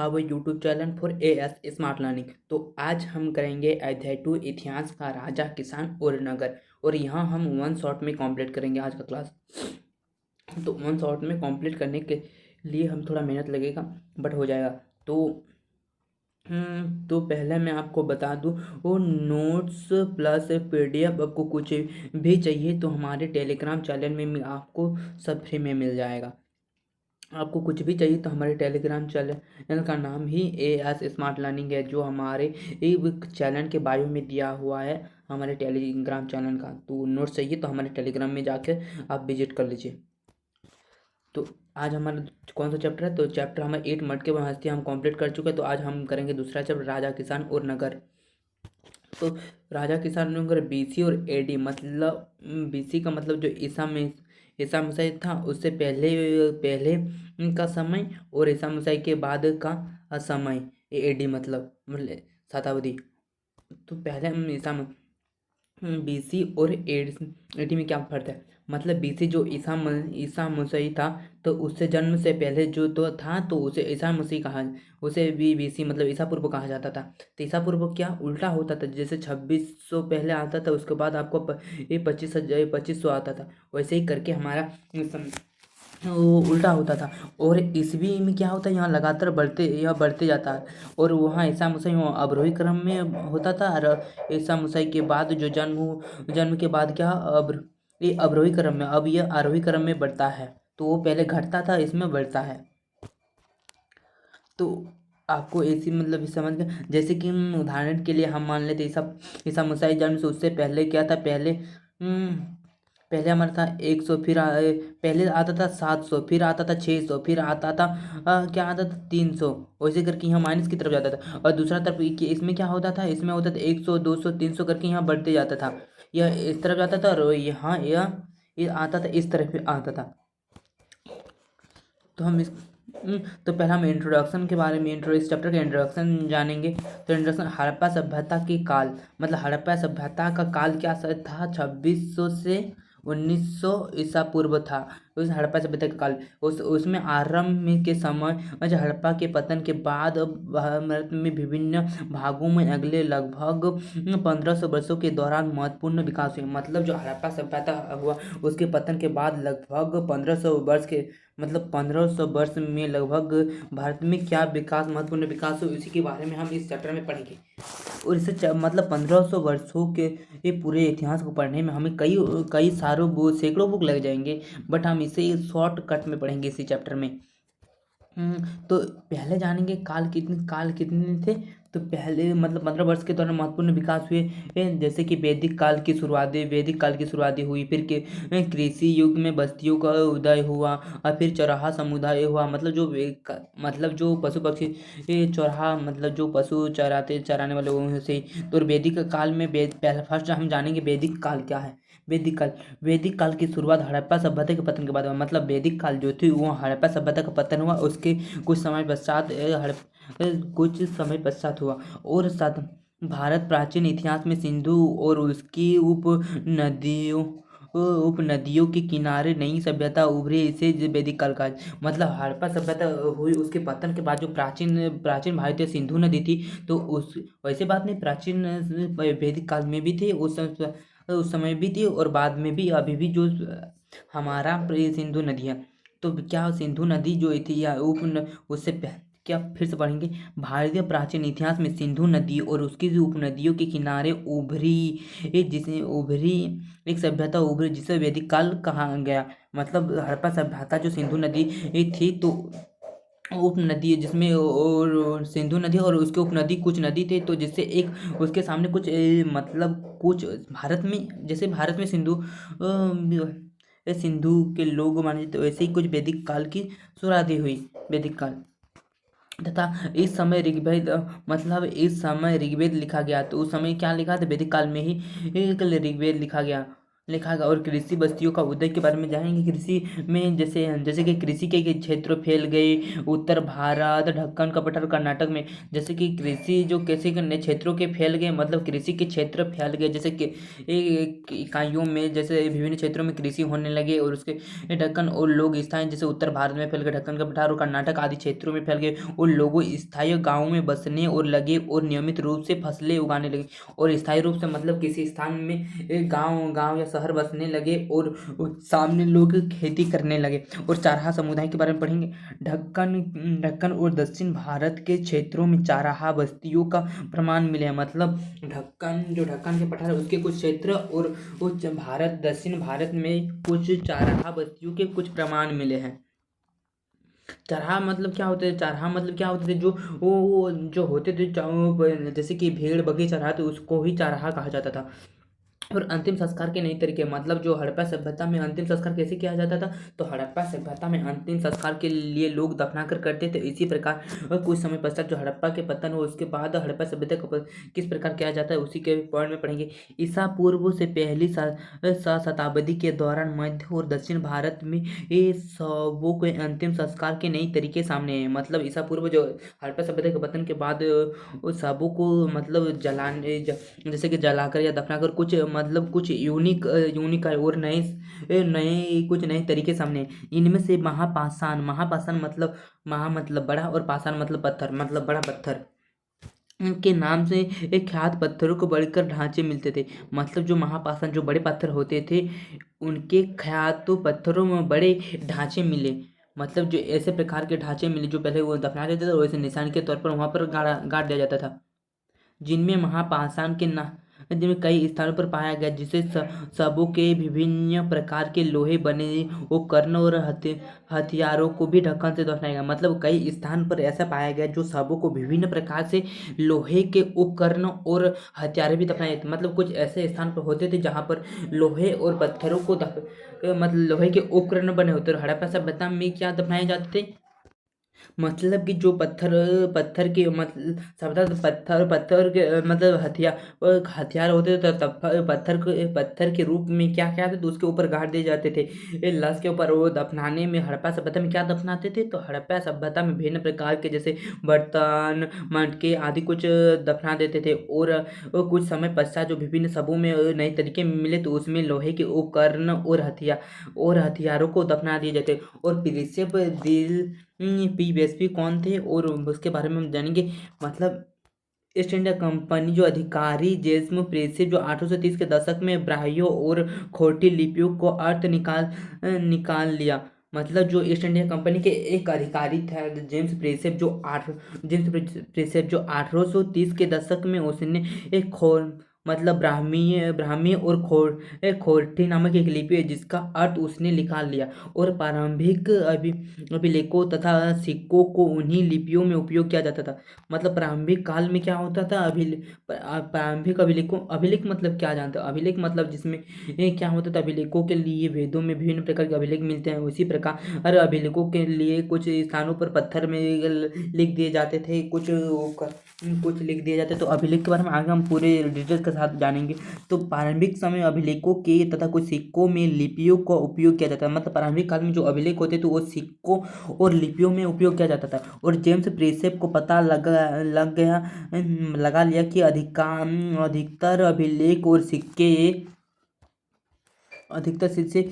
Our YouTube channel for AS smart learning. तो आज हम करेंगे अध्याय 2 इतिहास का राजा किसान और नगर, और यहाँ हम वन शॉट में कंप्लीट करेंगे आज का क्लास। तो वन शॉट में कंप्लीट करने के लिए हम थोड़ा मेहनत लगेगा, बट हो जाएगा। तो पहले मैं आपको बता दूं, वो नोट्स प्लस पीडीएफ आपको कुछ भी चाहिए तो हमारे टेलीग्राम चैनल में आपको सब फ्री में मिल जाएगा। आपको कुछ भी चाहिए तो हमारे टेलीग्राम चैनल का नाम ही एएस स्मार्ट लर्निंग है, जो हमारे एक चैनल के बायो में दिया हुआ है हमारे टेलीग्राम चैनल का। तो नोट्स चाहिए तो हमारे टेलीग्राम में जाकर आप विजिट कर लीजिए। तो आज हमारा कौन सा चैप्टर है? तो चैप्टर हमारा 8 मट के हस्ती हम कंप्लीट कर चुके हैं। तो आज हम करेंगे दूसरा चैप्टर, राजा किसान और नगर। तो राजा किसान नगर बीसी और एडी, मतलब बीसी का मतलब जो ईसा मसीह था उससे पहले पहले का समय, और ईसा मसीह के बाद का समय एडी मतलब शताब्दी। तो पहले हम बीसी और एडी में क्या फर्क है? मतलब बीसी जो ईसा मसीह था, तो उससे जन्म से पहले जो तो था तो उसे ईसा मसीह कहा, उसे भी बीसी मतलब ईसा पूर्व कहा जाता था। तो ईसा पूर्व क्या उल्टा होता था, जैसे 2600 पहले आता था, उसके बाद आपको ये 2500 आता था, वैसे ही करके हमारा वो उल्टा होता था। और ईसवी में क्या होता है, यहाँ लगातार बढ़ते जाता है। और वहाँ ईसा मसीह अवरोही क्रम में होता था, और ईसा मसीह के बाद जो जन्म के बाद क्या ये अवरोही क्रम में, अब ये आरोही क्रम में बढ़ता है। तो वो पहले घटता था, इसमें बढ़ता है। तो आपको ऐसी मतलब समझ में, जैसे कि उदाहरण के लिए हम मान लेते ईसा मसीह जन्म से उससे पहले क्या था, पहले हमारा था 100, फिर पहले आता था 700, फिर आता था 600, फिर आता था क्या आता था 300, वैसे करके यहाँ माइनस की तरफ जाता था। और दूसरा तरफ इसमें क्या होता था, इसमें होता था 100, 200, 300 करके यहाँ बढ़ते जाता था। यह इस तरफ जाता था और यहाँ ये आता था, इस तरफ आता था। तो हम तो पहला हम इंट्रोडक्शन के बारे में इस चैप्टर का इंट्रोडक्शन जानेंगे। तो इंट्रोडक्शन, हड़प्पा सभ्यता के काल, मतलब हड़प्पा सभ्यता का काल क्या था, 2600 से 1900 ईसा पूर्व था उस हड़प्पा सभ्यता का काल। उसमें आरंभ में के समय, जो हड़प्पा के पतन के बाद भारत में विभिन्न भागों में अगले लगभग 1500 वर्षों के दौरान महत्वपूर्ण विकास हुए। मतलब जो हड़प्पा सभ्यता हुआ उसके पतन के बाद लगभग 1500 वर्ष में लगभग भारत में क्या विकास, महत्वपूर्ण विकास हुआ, इसी के बारे में हम इस चैप्टर में पढ़ेंगे। और इसे मतलब 1500 वर्षों के ये पूरे इतिहास को पढ़ने में हमें कई सारों सैकड़ों बुक लग जाएंगे, बट हम इसे शॉर्टकट में पढ़ेंगे इसी चैप्टर में। तो पहले जानेंगे काल कितने थे। तो पहले मतलब 15 वर्ष के दौरान महत्वपूर्ण विकास हुए, जैसे कि वैदिक काल की शुरुआती हुई, फिर के कृषि युग में बस्तियों का उदय हुआ, और फिर चौराहा समुदाय हुआ, मतलब जो पशु पक्षी चौराहा, मतलब जो पशु चराने वाले वो से। तो वैदिक काल में पहले फर्स्ट हम जानेंगे वैदिक काल क्या है। वैदिक काल की शुरुआत हड़प्पा सभ्यता के पतन के बाद हुआ। मतलब वैदिक काल जो थी वो हड़प्पा सभ्यता का पतन हुआ, उसके कुछ समय पश्चात हुआ। और साथ भारत प्राचीन इतिहास में सिंधु और उसकी उपनदियों के किनारे नई सभ्यता उभरी, इसे वैदिक काल का। मतलब हड़प्पा सभ्यता हुई, उसके पतन के बाद जो प्राचीन भारतीय सिंधु नदी थी, तो उस वैसे बात नहीं, प्राचीन वैदिक काल में भी थी, उस समय भी थी, और बाद में भी, अभी भी जो हमारा सिंधु नदी है। तो क्या सिंधु नदी जो थी या उससे क्या फिर से पढ़ेंगे। भारतीय प्राचीन इतिहास में सिंधु नदी और उसकी जो उपनदियों के किनारे उभरी एक सभ्यता उभरी, जिसे वैदिक काल कहा गया। मतलब हड़प्पा सभ्यता जो सिंधु नदी थी, तो उपनदी जिसमें और सिंधु नदी और उसके उपनदी कुछ नदी थे, तो जिससे एक उसके सामने कुछ मतलब कुछ भारत में, जैसे भारत में सिंधु के लोग माने, तो वैसे ही कुछ वैदिक काल की शुरुआत हुई, वैदिक काल। तथा इस समय ऋग्वेद लिखा गया। तो उस समय क्या लिखा था, वैदिक काल में ही ऋग्वेद लिखा गया। लिखा गया। और कृषि बस्तियों का उदय के बारे में जानेंगे। कृषि में जैसे जैसे कि कृषि के क्षेत्र फैल गए उत्तर भारत, ढक्कन का पठार, कर्नाटक में। जैसे कि कृषि जो कैसे के नए क्षेत्रों के फैल गए, मतलब कृषि के क्षेत्र फैल गए, जैसे कि इकाइयों में, जैसे विभिन्न क्षेत्रों में कृषि होने लगे। और उसके ढक्कन और लोग स्थायी जैसे उत्तर भारत में फैल गए, ढक्कन का पठार और कर्नाटक आदि क्षेत्रों में फैल गए। और लोगों स्थायी गाँव में बसने और लगे और नियमित रूप से फसलें उगाने लगे। और स्थायी रूप से मतलब किसी स्थान में एक गांव या शहर बसने लगे और सामने लोग खेती करने लगे। और चाराहा समुदाय के बारे में पढ़ेंगे। ढक्कन और दक्षिण भारत के क्षेत्रों में चाराहा बस्तियों का प्रमाण मिले हैं। मतलब ढक्कन के पठार उसके कुछ क्षेत्र और उच्च भारत, दक्षिण भारत में कुछ चाराहा बस्तियों के कुछ प्रमाण मिले हैं। चरहा मतलब क्या होते थे? चरहा मतलब क्या होते थे? जो वो जो होते थे जैसे कि भेड़ बकरी चराते उसको ही चरहा कहा जाता था। और अंतिम संस्कार के नए तरीके, मतलब जो हड़प्पा सभ्यता में अंतिम संस्कार कैसे किया जाता था? तो हड़प्पा सभ्यता में अंतिम संस्कार के लिए लोग दफना कर करते थे। इसी प्रकार कुछ समय पश्चात जो हड़प्पा के पतन हो उसके बाद हड़प्पा सभ्यता का किस प्रकार किया जाता है उसी के पॉइंट में पढ़ेंगे। ईसा पूर्व से पहली शताब्दी के दौरान मध्य और दक्षिण भारत में ये शवों के अंतिम संस्कार के नई तरीके सामने हैं। मतलब ईसा पूर्व जो हड़प्पा सभ्यता के पतन के बाद उस शवों को मतलब जैसे कि जलाकर या दफनाकर कुछ मतलब कुछ यूनिक और नए नए कुछ नए तरीके सामने। इनमें से महापाषाण मतलब महा मतलब बड़ा और पाषाण मतलब पत्थर, मतलब बड़ा पत्थर के नाम से एक ख्यात पत्थरों को बढ़कर ढांचे मिलते थे। मतलब जो महापाषाण जो बड़े पत्थर होते थे उनके ख्यात तो पत्थरों में बड़े ढांचे मिले। मतलब जो ऐसे प्रकार के ढांचे मिले जो पहले वो दफना देते थे वैसे निशान के तौर पर वहां पर गाड़ दिया जाता था। जिनमें महापाषाण के जिनमें कई स्थानों पर पाया गया, जिसे सबों के विभिन्न प्रकार के लोहे बने उपकरण और हथियारों को भी ढक्कन से दफनाया गया। मतलब कई स्थान पर ऐसा पाया गया जो सबों को विभिन्न प्रकार से लोहे के उपकरण और हथियार भी दफनाए जाते। मतलब कुछ ऐसे स्थान पर होते थे जहाँ पर लोहे और पत्थरों को मतलब लोहे के उपकरण बने होते। और हड़प्पा सभ्यता में क्या दफनाए जाते थे? मतलब कि जो पत्थर के मतलब सब पत्थर के मतलब हथियार होते थे तब पत्थर के रूप में क्या क्या थे तो उसके ऊपर गाड़ दिए जाते थे। ये लाश के ऊपर वो दफनाने में हड़प्पा सभ्यता में क्या दफनाते थे? तो हड़प्पा सभ्यता में भिन्न प्रकार के जैसे बर्तन मटके आदि कुछ दफना देते थे। और कुछ समय पश्चात जो विभिन्न सबों में नए तरीके मिले तो उसमें लोहे के उपकरण और हथियारों को दफना दिए जाते। और प्रिंसिप दिल पीबीएसपी कौन थे और उसके बारे में हम जानेंगे। मतलब ईस्ट इंडिया कंपनी जो अधिकारी जेम्स प्रेसी जो 1830 के दशक में ब्राह्मणों और खोटी लिपियों को अर्थ निकाल लिया। मतलब जो ईस्ट इंडिया कंपनी के एक अधिकारी था जेम्स प्रेसेप जो 1830 के दशक में उसने एक मतलब ब्राह्मी और खोटी नामक एक लिपि है जिसका अर्थ उसने निकाल लिया। और प्रारंभिक अभिलेखों तथा सिक्कों को उन्हीं लिपियों में उपयोग किया जाता था। मतलब प्रारंभिक काल में क्या होता था? प्रारंभिक अभिलेख मतलब क्या जानते हो? अभिलेख मतलब जिसमें क्या होता था? अभिलेखों के लिए वेदों में विभिन्न प्रकार के अभिलेख मिलते हैं। उसी प्रकार हर अभिलेखों के लिए कुछ स्थानों पर पत्थर में लिख दिए जाते थे, कुछ लिख दिए जाते। तो अभिलेख के बारे में आगे हम पूरे डिटेल्स के साथ जानेंगे। तो प्रारंभिक समय अभिलेखों के तथा कुछ सिक्कों में लिपियों का उपयोग किया जाता है। मतलब प्रारंभिक काल में जो अभिलेख होते थे वो सिक्कों और लिपियों में उपयोग किया जाता था। और जेम्स प्रेसेप को पता लगा लिया कि अधिकतर अभिलेख और सिक्के अधिकतर शीर्षे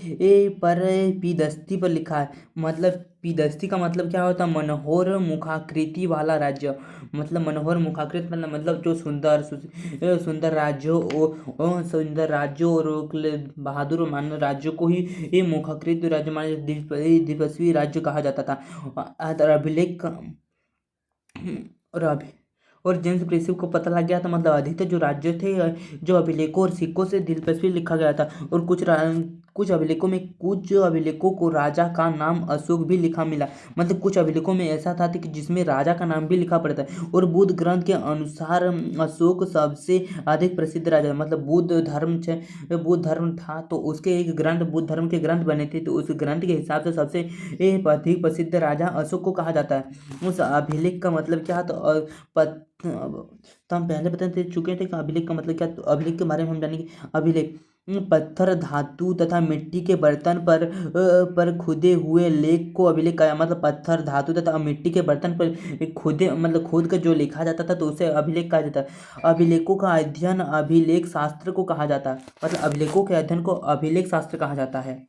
पर पीदस्ती पर लिखा है। मतलब पीदस्ती का मतलब क्या होता है? मनोहर मुखाकृति वाला राज्य। मतलब मनोहर मुखाकृति मतलब जो सुंदर राज्यों और बहादुर और मान्य राज्यों को ही ये मुखाकृत राज्य माने द्विपक्षीय राज्य कहा जाता था। अभिलेख और जेम्स प्रेसी को पता लग गया था। मतलब अधिकतर जो राज्य थे जो अभिलेखों और सिक्कों से दिलचस्पी लिखा गया था। और कुछ अभिलेखों को राजा का नाम अशोक भी लिखा मिला। मतलब कुछ अभिलेखों में ऐसा था कि जिसमें राजा का नाम भी लिखा पड़ता है। और बुद्ध ग्रंथ के अनुसार अशोक सबसे अधिक प्रसिद्ध राजा। मतलब बुद्ध धर्म था तो उसके एक ग्रंथ बुद्ध धर्म के ग्रंथ बने थे। तो उस ग्रंथ के हिसाब से सबसे अधिक प्रसिद्ध राजा अशोक को कहा जाता है। उस अभिलेख का मतलब क्या था? तो हम पहले बता चुके थे कि अभिलेख का मतलब क्या। तो अभिलेख के बारे में हम जानेंगे। अभिलेख पत्थर, धातु तथा मिट्टी के बर्तन पर खुदे हुए लेख को अभिलेख कहा। मतलब पत्थर, धातु तथा मिट्टी के बर्तन पर खुदे मतलब खुद का जो लिखा जाता था तो उसे अभिलेख कहा जाता है। अभिलेखों का अध्ययन अभिलेख शास्त्र को कहा जाता है। मतलब अभिलेखों के अध्ययन को अभिलेख शास्त्र कहा जाता है।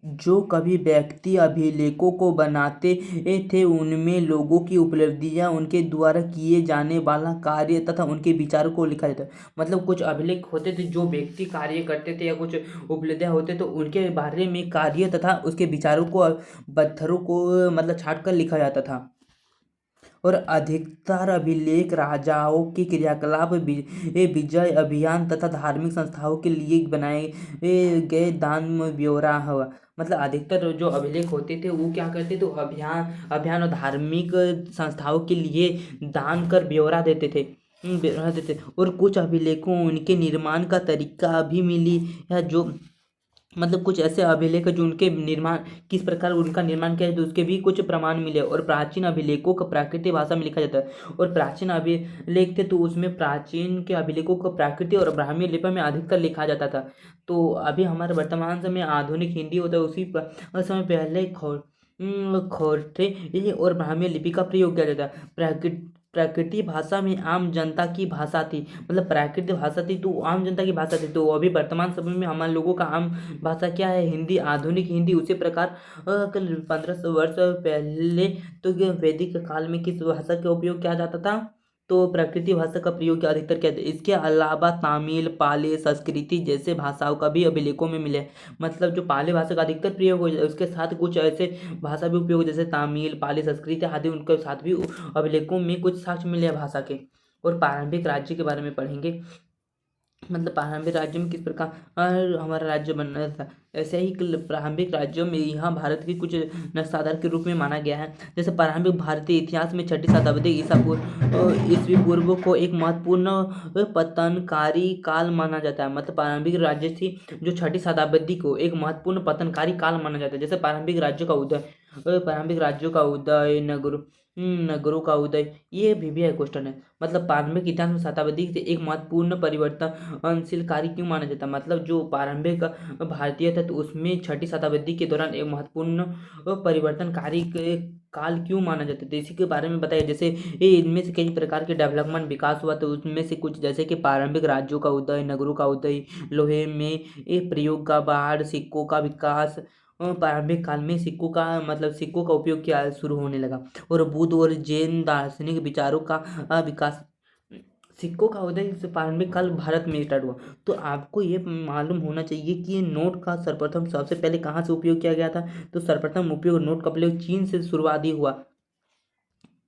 जो कभी व्यक्ति अभिलेखों को बनाते थे उनमें लोगों की उपलब्धियां, उनके द्वारा किए जाने वाला कार्य तथा उनके विचारों को लिखा जाता है। मतलब कुछ अभिलेख होते थे जो व्यक्ति कार्य करते थे या कुछ उपलब्धियां होते तो उनके बारे में कार्य तथा उसके विचारों को पत्थरों को मतलब छाट कर लिखा जाता था। और अधिकतर अभिलेख राजाओं के क्रियाकलाप, विजय अभियान तथा धार्मिक संस्थाओं के लिए बनाए गए दान ब्यौरा हुआ। मतलब अधिकतर जो अभिलेख होते थे वो क्या करते थे, अभियान और धार्मिक संस्थाओं के लिए दान कर ब्यौरा देते थे। ब्यौरा देते। और कुछ अभिलेखों उनके निर्माण का तरीका भी मिली है, जो मतलब कुछ ऐसे अभिलेख जो उनके निर्माण किस प्रकार उनका निर्माण किया है तो उसके भी कुछ प्रमाण मिले। और प्राचीन अभिलेखों का प्राकृतिक भाषा में लिखा जाता है। और प्राचीन अभिलेख थे तो उसमें प्राचीन के अभिलेखों को प्राकृतिक और ब्राह्मी लिपि में अधिकतर लिखा जाता था। तो अभी हमारे वर्तमान समय आधुनिक हिंदी होता है, उसी समय पहले खोटे और ब्राह्मी लिपि का प्रयोग किया जाता है। प्राकृतिक भाषा में आम जनता की भाषा थी। मतलब प्राकृतिक भाषा थी तो आम जनता की भाषा थी। तो अभी वर्तमान समय में हमारे लोगों का आम भाषा क्या है, हिंदी, आधुनिक हिंदी। उसी प्रकार 1500 वर्ष पहले तो वैदिक काल में किस भाषा का उपयोग किया जाता था, तो प्राकृतिक भाषा का प्रयोग क्या अधिकतर किया जाता है। इसके अलावा तमिल, पाली, संस्कृति जैसे भाषाओं का भी अभिलेखों में मिले। मतलब जो पाली भाषा का अधिकतर प्रयोग हो जाए उसके साथ कुछ ऐसे भाषा भी उपयोग जैसे तमिल, पाली, संस्कृत आदि उनके साथ भी अभिलेखों में कुछ साक्ष्य मिले हैं भाषा के। और प्रारंभिक राज्य के बारे में पढ़ेंगे। मतलब प्रारंभिक राज्य में किस प्रकार हमारा राज्य बना था। ऐसे ही प्रारंभिक राज्यों में यहाँ भारत की कुछ नक्शादार के रूप में माना गया है। जैसे प्रारंभिक भारतीय इतिहास में 6ठी शताब्दी ईस्वी पूर्व को एक महत्वपूर्ण पतनकारी काल माना जाता है। मतलब प्रारंभिक राज्य थी जो 6ठी शताब्दी को एक महत्वपूर्ण पतनकारी काल माना जाता है। जैसे प्रारंभिक राज्यों का उदय, नगरों का उदय, ये भी है क्वेश्चन है। मतलब प्रारंभिक इतिहास में शताब्दी से एक महत्वपूर्ण परिवर्तनशील कार्य क्यों माना जाता है। मतलब जो प्रारंभिक भारतीय था तो उसमें 6ठी शताब्दी के दौरान एक महत्वपूर्ण परिवर्तनकारी काल क्यों माना जाता है, इसी के बारे में बताइए। जैसे इनमें से कई प्रकार के डेवलपमेंट विकास हुआ तो उसमें से कुछ जैसे कि प्रारंभिक राज्यों का उदय, नगरों का उदय, लोहे में प्रयोग का बढ़, सिक्कों का विकास। प्रारंभिक काल में सिक्कों का उपयोग किया शुरू होने लगा। और बुद्ध और जैन दार्शनिक विचारों का विकास। सिक्कों का उदय से प्रारंभिक काल भारत में स्टार्ट हुआ। तो आपको ये मालूम होना चाहिए कि ये नोट का सर्वप्रथम सबसे पहले कहाँ से उपयोग किया गया था। तो सर्वप्रथम उपयोग नोट का प्रयोग चीन से शुरुआती हुआ।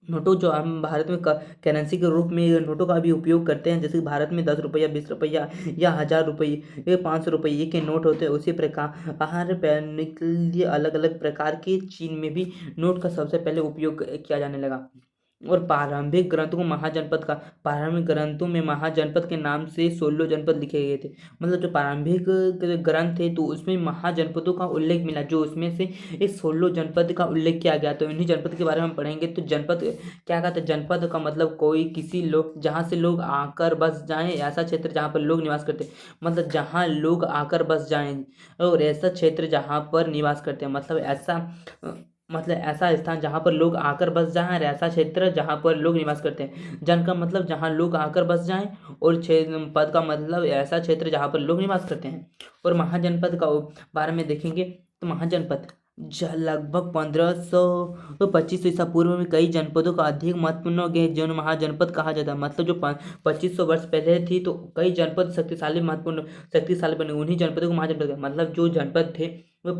नोटों जो हम भारत में करेंसी के रूप में नोटों का भी उपयोग करते हैं। जैसे भारत में 10 रुपया, 20 रुपया या 1000 रुपये, 500 रुपये के नोट होते हैं। उसी प्रकार बाहर पहनने के लिए अलग अलग प्रकार के चीन में भी नोट का सबसे पहले उपयोग किया जाने लगा। और प्रारंभिक ग्रंथों को प्रारंभिक ग्रंथों में महाजनपद के नाम से 16 जनपद लिखे गए थे। मतलब जो प्रारंभिक ग्रंथ थे तो उसमें महाजनपदों का उल्लेख मिला, जो उसमें से इस 16 जनपद का उल्लेख किया गया। तो इन्हीं जनपद के बारे में हम पढ़ेंगे। तो जनपद क्या कहते हैं, जनपद का मतलब कोई किसी लोग जहाँ से लोग आकर बस जाएं, ऐसा क्षेत्र जहाँ पर लोग निवास करते हैं। मतलब जहाँ लोग आकर बस जाएं और ऐसा क्षेत्र जहाँ पर निवास करते हैं। मतलब ऐसा स्थान जहाँ पर लोग आकर बस जाएं और ऐसा क्षेत्र जहाँ पर लोग निवास करते हैं। जन का मतलब जहाँ लोग आकर बस जाएं और पद का मतलब ऐसा क्षेत्र जहाँ पर लोग निवास करते हैं। और महाजनपद का बारे में देखेंगे तो महाजनपद लगभग 1525 ईसा पूर्व में कई जनपदों का अधिक महत्वपूर्ण हो गए जो महाजनपद कहा जाता है। मतलब जो 2500 वर्ष पहले थी तो कई जनपद शक्तिशाली बने, उन्हीं जनपदों को महाजनपद। मतलब जो जनपद थे वो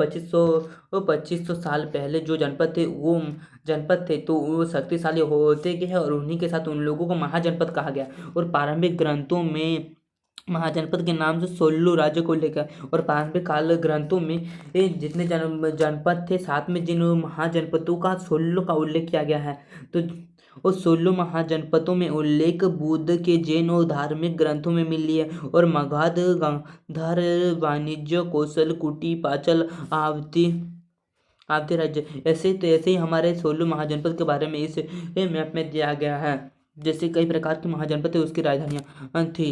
2500 साल पहले जो जनपद थे तो वो शक्तिशाली होते गए और उन्हीं के साथ उन लोगों को महाजनपद कहा गया। और प्रारंभिक ग्रंथों में महाजनपद के नाम से 16 राज्य को लेकर और प्रारंभिक काल ग्रंथों में जितने जनपद थे साथ में जिन महाजनपदों का 16 का उल्लेख किया गया है। तो उस 16 महाजनपदों में उल्लेख बुद्ध के जैन और धार्मिक ग्रंथों में मिली है। और मगध, गांधार, वाणिज्य, कौशल, कुटी, पांचाल, आदि राज्य। ऐसे ही हमारे 16 महाजनपद के बारे में इस मैप में दिया गया है। जैसे कई प्रकार के महाजनपद थे, उसकी राजधानियाँ थी।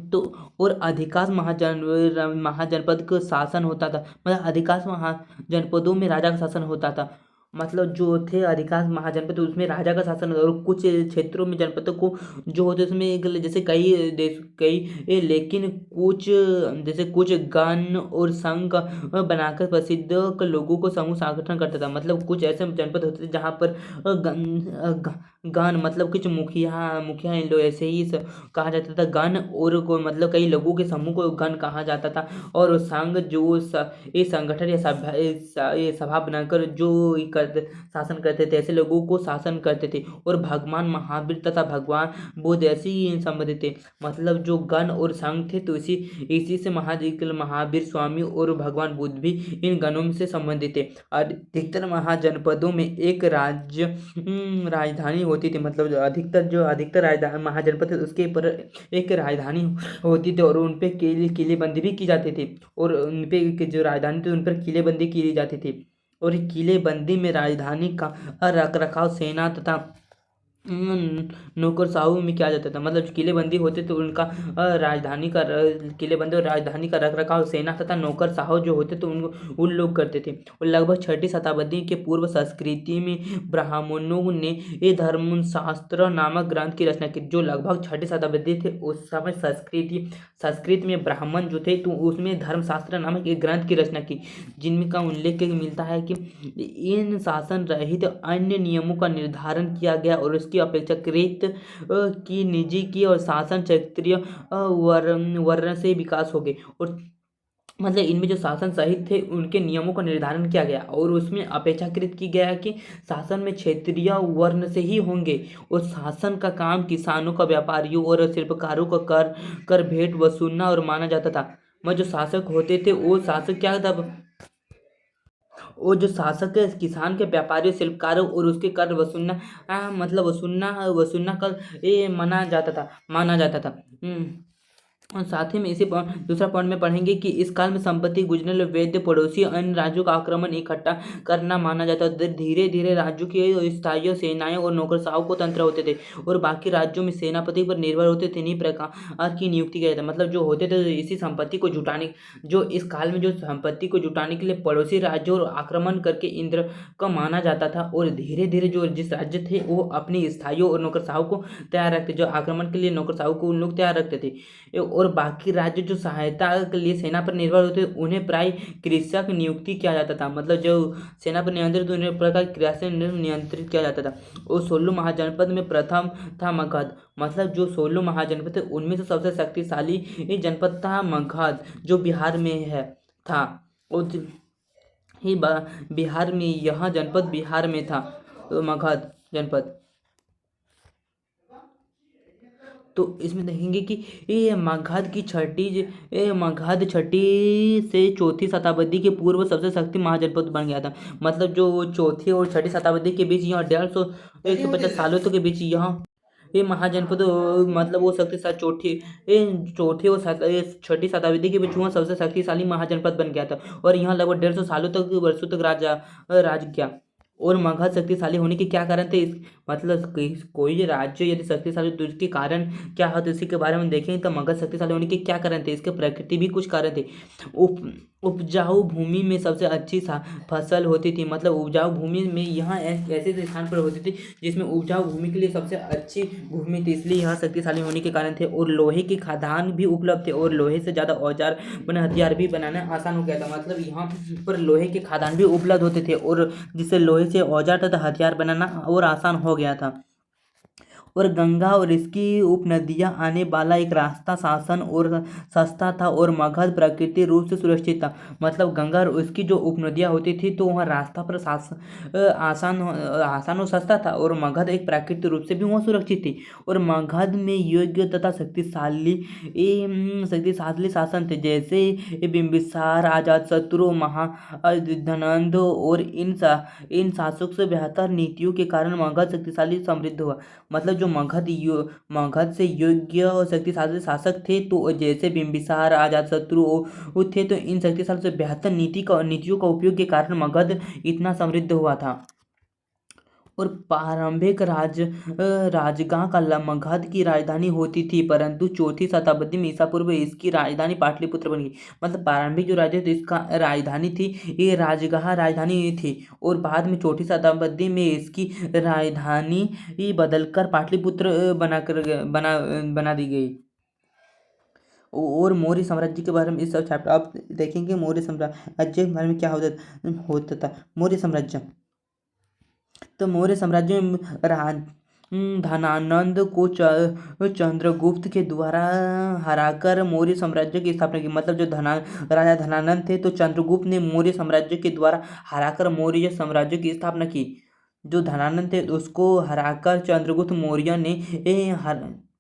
तो और अधिकांश महाजनपद का शासन होता था, मतलब अधिकांश महाजनपदों में राजा का शासन होता था। मतलब जो थे अधिकांश महाजनपद उसमें राजा का शासन होता, और कुछ क्षेत्रों में जनपदों को जो होते उसमें जैसे कई देश कई लेकिन कुछ जैसे कुछ गण और संघ बनाकर प्रसिद्ध लोगों को समूह संगठन करता था। मतलब कुछ ऐसे जनपद होते थे जहाँ पर गण मतलब कुछ मुखिया मुखिया इन लोग ऐसे ही कहा जाता था गण, और कोई मतलब कई लोगों के समूह को गण कहा जाता था। और संघ जो ये संगठन या सभा ये सभा बनाकर जो शासन करते थे, ऐसे लोगों को शासन करते थे। और भगवान महावीर तथा भगवान बुद्ध ऐसे ही संबंधित थे। मतलब जो गण और संघ थे तो इसी से महावीर स्वामी और भगवान बुद्ध भी इन गणों से संबंधित थे। अधिकतर महाजनपदों में एक राजधानी होती थी। मतलब अधिकतर राजधानी महाजनपद थे उसके पर एक राजधानी होती थी, और उन पे किलेबंदी भी की जाती थी। और उन पे जो राजधानी थी उन पर किलेबंदी की जाती थी। और किलेबंदी में राजधानी का रखरखाव सेना तथा नौकरशाहों में किया जाता था। मतलब जो किलेबंदी होते थे उनका राजधानी का किलेबंदी और राजधानी का रखरखाव सेना तथा नौकरशाह जो होते थे उन लोग करते थे। और लगभग 6ठी शताब्दी के पूर्व संस्कृति में ब्राह्मणों ने ये धर्मशास्त्र नामक ग्रंथ की रचना की। जो लगभग 6ठी शताब्दी थे उस समय संस्कृत में ब्राह्मण जो थे तो उसमें धर्मशास्त्र नामक एक ग्रंथ की रचना की, जिनका उल्लेख मिलता है कि इन शासन रहित अन्य नियमों का निर्धारण किया गया, और उसकी अपेक्षाकृत की निजी की और शासन क्षेत्रीय वर्ण से विकास हो गए। और मतलब इनमें जो शासन सहित थे उनके नियमों का निर्धारण किया गया, और उसमें अपेक्षाकृत की गया कि शासन में क्षेत्रीय वर्ण से ही होंगे। और शासन का काम किसानों का, व्यापारियों और शिल्पकारों का कर भेंट वसूलना और माना जाता था। मतलब जो शासक होते थे वो शासक क्या था, वो जो शासक है किसान के, व्यापारियों, शिल्पकारों और उसके कर वसूलना मतलब वसूलना कर ये माना जाता था। और साथ ही में इसी दूसरा पॉइंट में पढ़ेंगे कि इस काल में संपत्ति गुजरने वैद्य पड़ोसी अन्य राज्यों का आक्रमण इकट्ठा करना माना जाता है। धीरे धीरे राज्यों की स्थायी सेनाएं और नौकरशाहों को तंत्र होते थे, और बाकी राज्यों में सेनापति पर निर्भर होते थे। इन्हीं प्रकार की नियुक्ति किया जाता। मतलब जो होते थे इसी संपत्ति को जुटाने, जो इस काल में जो संपत्ति को जुटाने के लिए पड़ोसी राज्यों और आक्रमण करके इंद्र का माना जाता था। और धीरे धीरे जो जिस राज्य थे वो अपनी स्थायियों और नौकरशाहों को तैयार रखते, जो आक्रमण के लिए नौकरशाहों को उन लोग तैयार रखते थे। और बाकी राज्य जो सहायता के लिए सेना पर निर्भर होते उन्हें प्राय कृषक नियुक्ति किया जाता था। मतलब जो सेना पर नियंत्रित उन्हें प्रकार क्रिया से नियंत्रित किया जाता था। और 16 महाजनपद में प्रथम था मगध। मतलब जो 16 महाजनपद थे उनमें से सबसे शक्तिशाली जनपद था मगध, जो बिहार में था। और बिहार में यह जनपद बिहार में था, मगध जनपद। तो इसमें देखेंगे कि ये मगध छठी से चौथी शताब्दी के पूर्व सबसे शक्ति महाजनपद बन गया था। मतलब जो चौथी और छठी शताब्दी के बीच यहाँ 150 सालों तक के बीच यहाँ ये महाजनपद मतलब वो शक्तिशाली चौथी और छठी शताब्दी के बीच वहाँ सबसे शक्तिशाली महाजनपद बन गया था। और यहाँ लगभग 150 सालों तक वर्षों तक राज किया। और मगध शक्तिशाली होने के क्या कारण थे, मतलब कोई राज्य यदि शक्तिशाली तो इसके कारण क्या है, तो इसी के बारे में देखें। तो मगध शक्तिशाली होने के क्या कारण थे, इसके प्रकृति भी कुछ कारण थे। उपजाऊ भूमि में सबसे अच्छी फसल होती थी। मतलब उपजाऊ भूमि में यहाँ ऐसे स्थान पर होती थी जिसमें उपजाऊ भूमि के लिए सबसे अच्छी भूमि थी, इसलिए यहाँ शक्तिशाली होने के कारण थे। और लोहे के खदान भी उपलब्ध थे, और लोहे से ज़्यादा औजार बने हथियार भी बनाना आसान हो गया था। मतलब यहाँ पर लोहे के खदान भी उपलब्ध होते थे, और जिससे लोहे से औजार तथा हथियार बनाना और आसान हो गया था। और गंगा और इसकी उपनदियां आने वाला एक रास्ता शासन और सस्ता था, और मगध प्राकृतिक रूप से सुरक्षित था। मतलब गंगा और उसकी जो उपनदियां होती थी तो वहाँ रास्ता पर आसान और सस्ता था, और मगध एक प्राकृतिक रूप से भी वहाँ सुरक्षित थी। और मगध में योग्य तथा शक्तिशाली शासन थे, जैसे बिंबिसार, अजातशत्रु, महाधनंद। और इन शासक से बेहतर नीतियों के कारण मगध शक्तिशाली समृद्ध हुआ। मतलब जो मगध से योग्य और शक्तिशाली शासक थे, तो जैसे बिंबिसार, अजातशत्रु थे, तो इन शक्तिशाली से बेहतर नीतियों का उपयोग के कारण मगध इतना समृद्ध हुआ था। और प्रारंभिक राजगह का मगध की राजधानी होती थी, परंतु चौथी शताब्दी में ईसा पूर्व इसकी राजधानी पाटलिपुत्र बन गई। मतलब प्रारंभिक जो राज्य थी इसका राजधानी थी, ये राजगह राजधानी थी, और बाद में चौथी शताब्दी में इसकी राजधानी बदलकर पाटलिपुत्र बना दी गई। और मौर्य साम्राज्य के बारे में इस सब चैप्टर आप देखेंगे। मौर्य साम्राज्य के बारे में क्या होता था। मौर्य साम्राज्य, तो मौर्य साम्राज्य में धनानंद को चंद्रगुप्त के द्वारा हराकर मौर्य साम्राज्य की स्थापना की। मतलब जो राजा धनानंद थे, तो चंद्रगुप्त ने मौर्य साम्राज्य के द्वारा हराकर मौर्य साम्राज्य की स्थापना की। जो धनानंद थे उसको हराकर चंद्रगुप्त मौर्य ने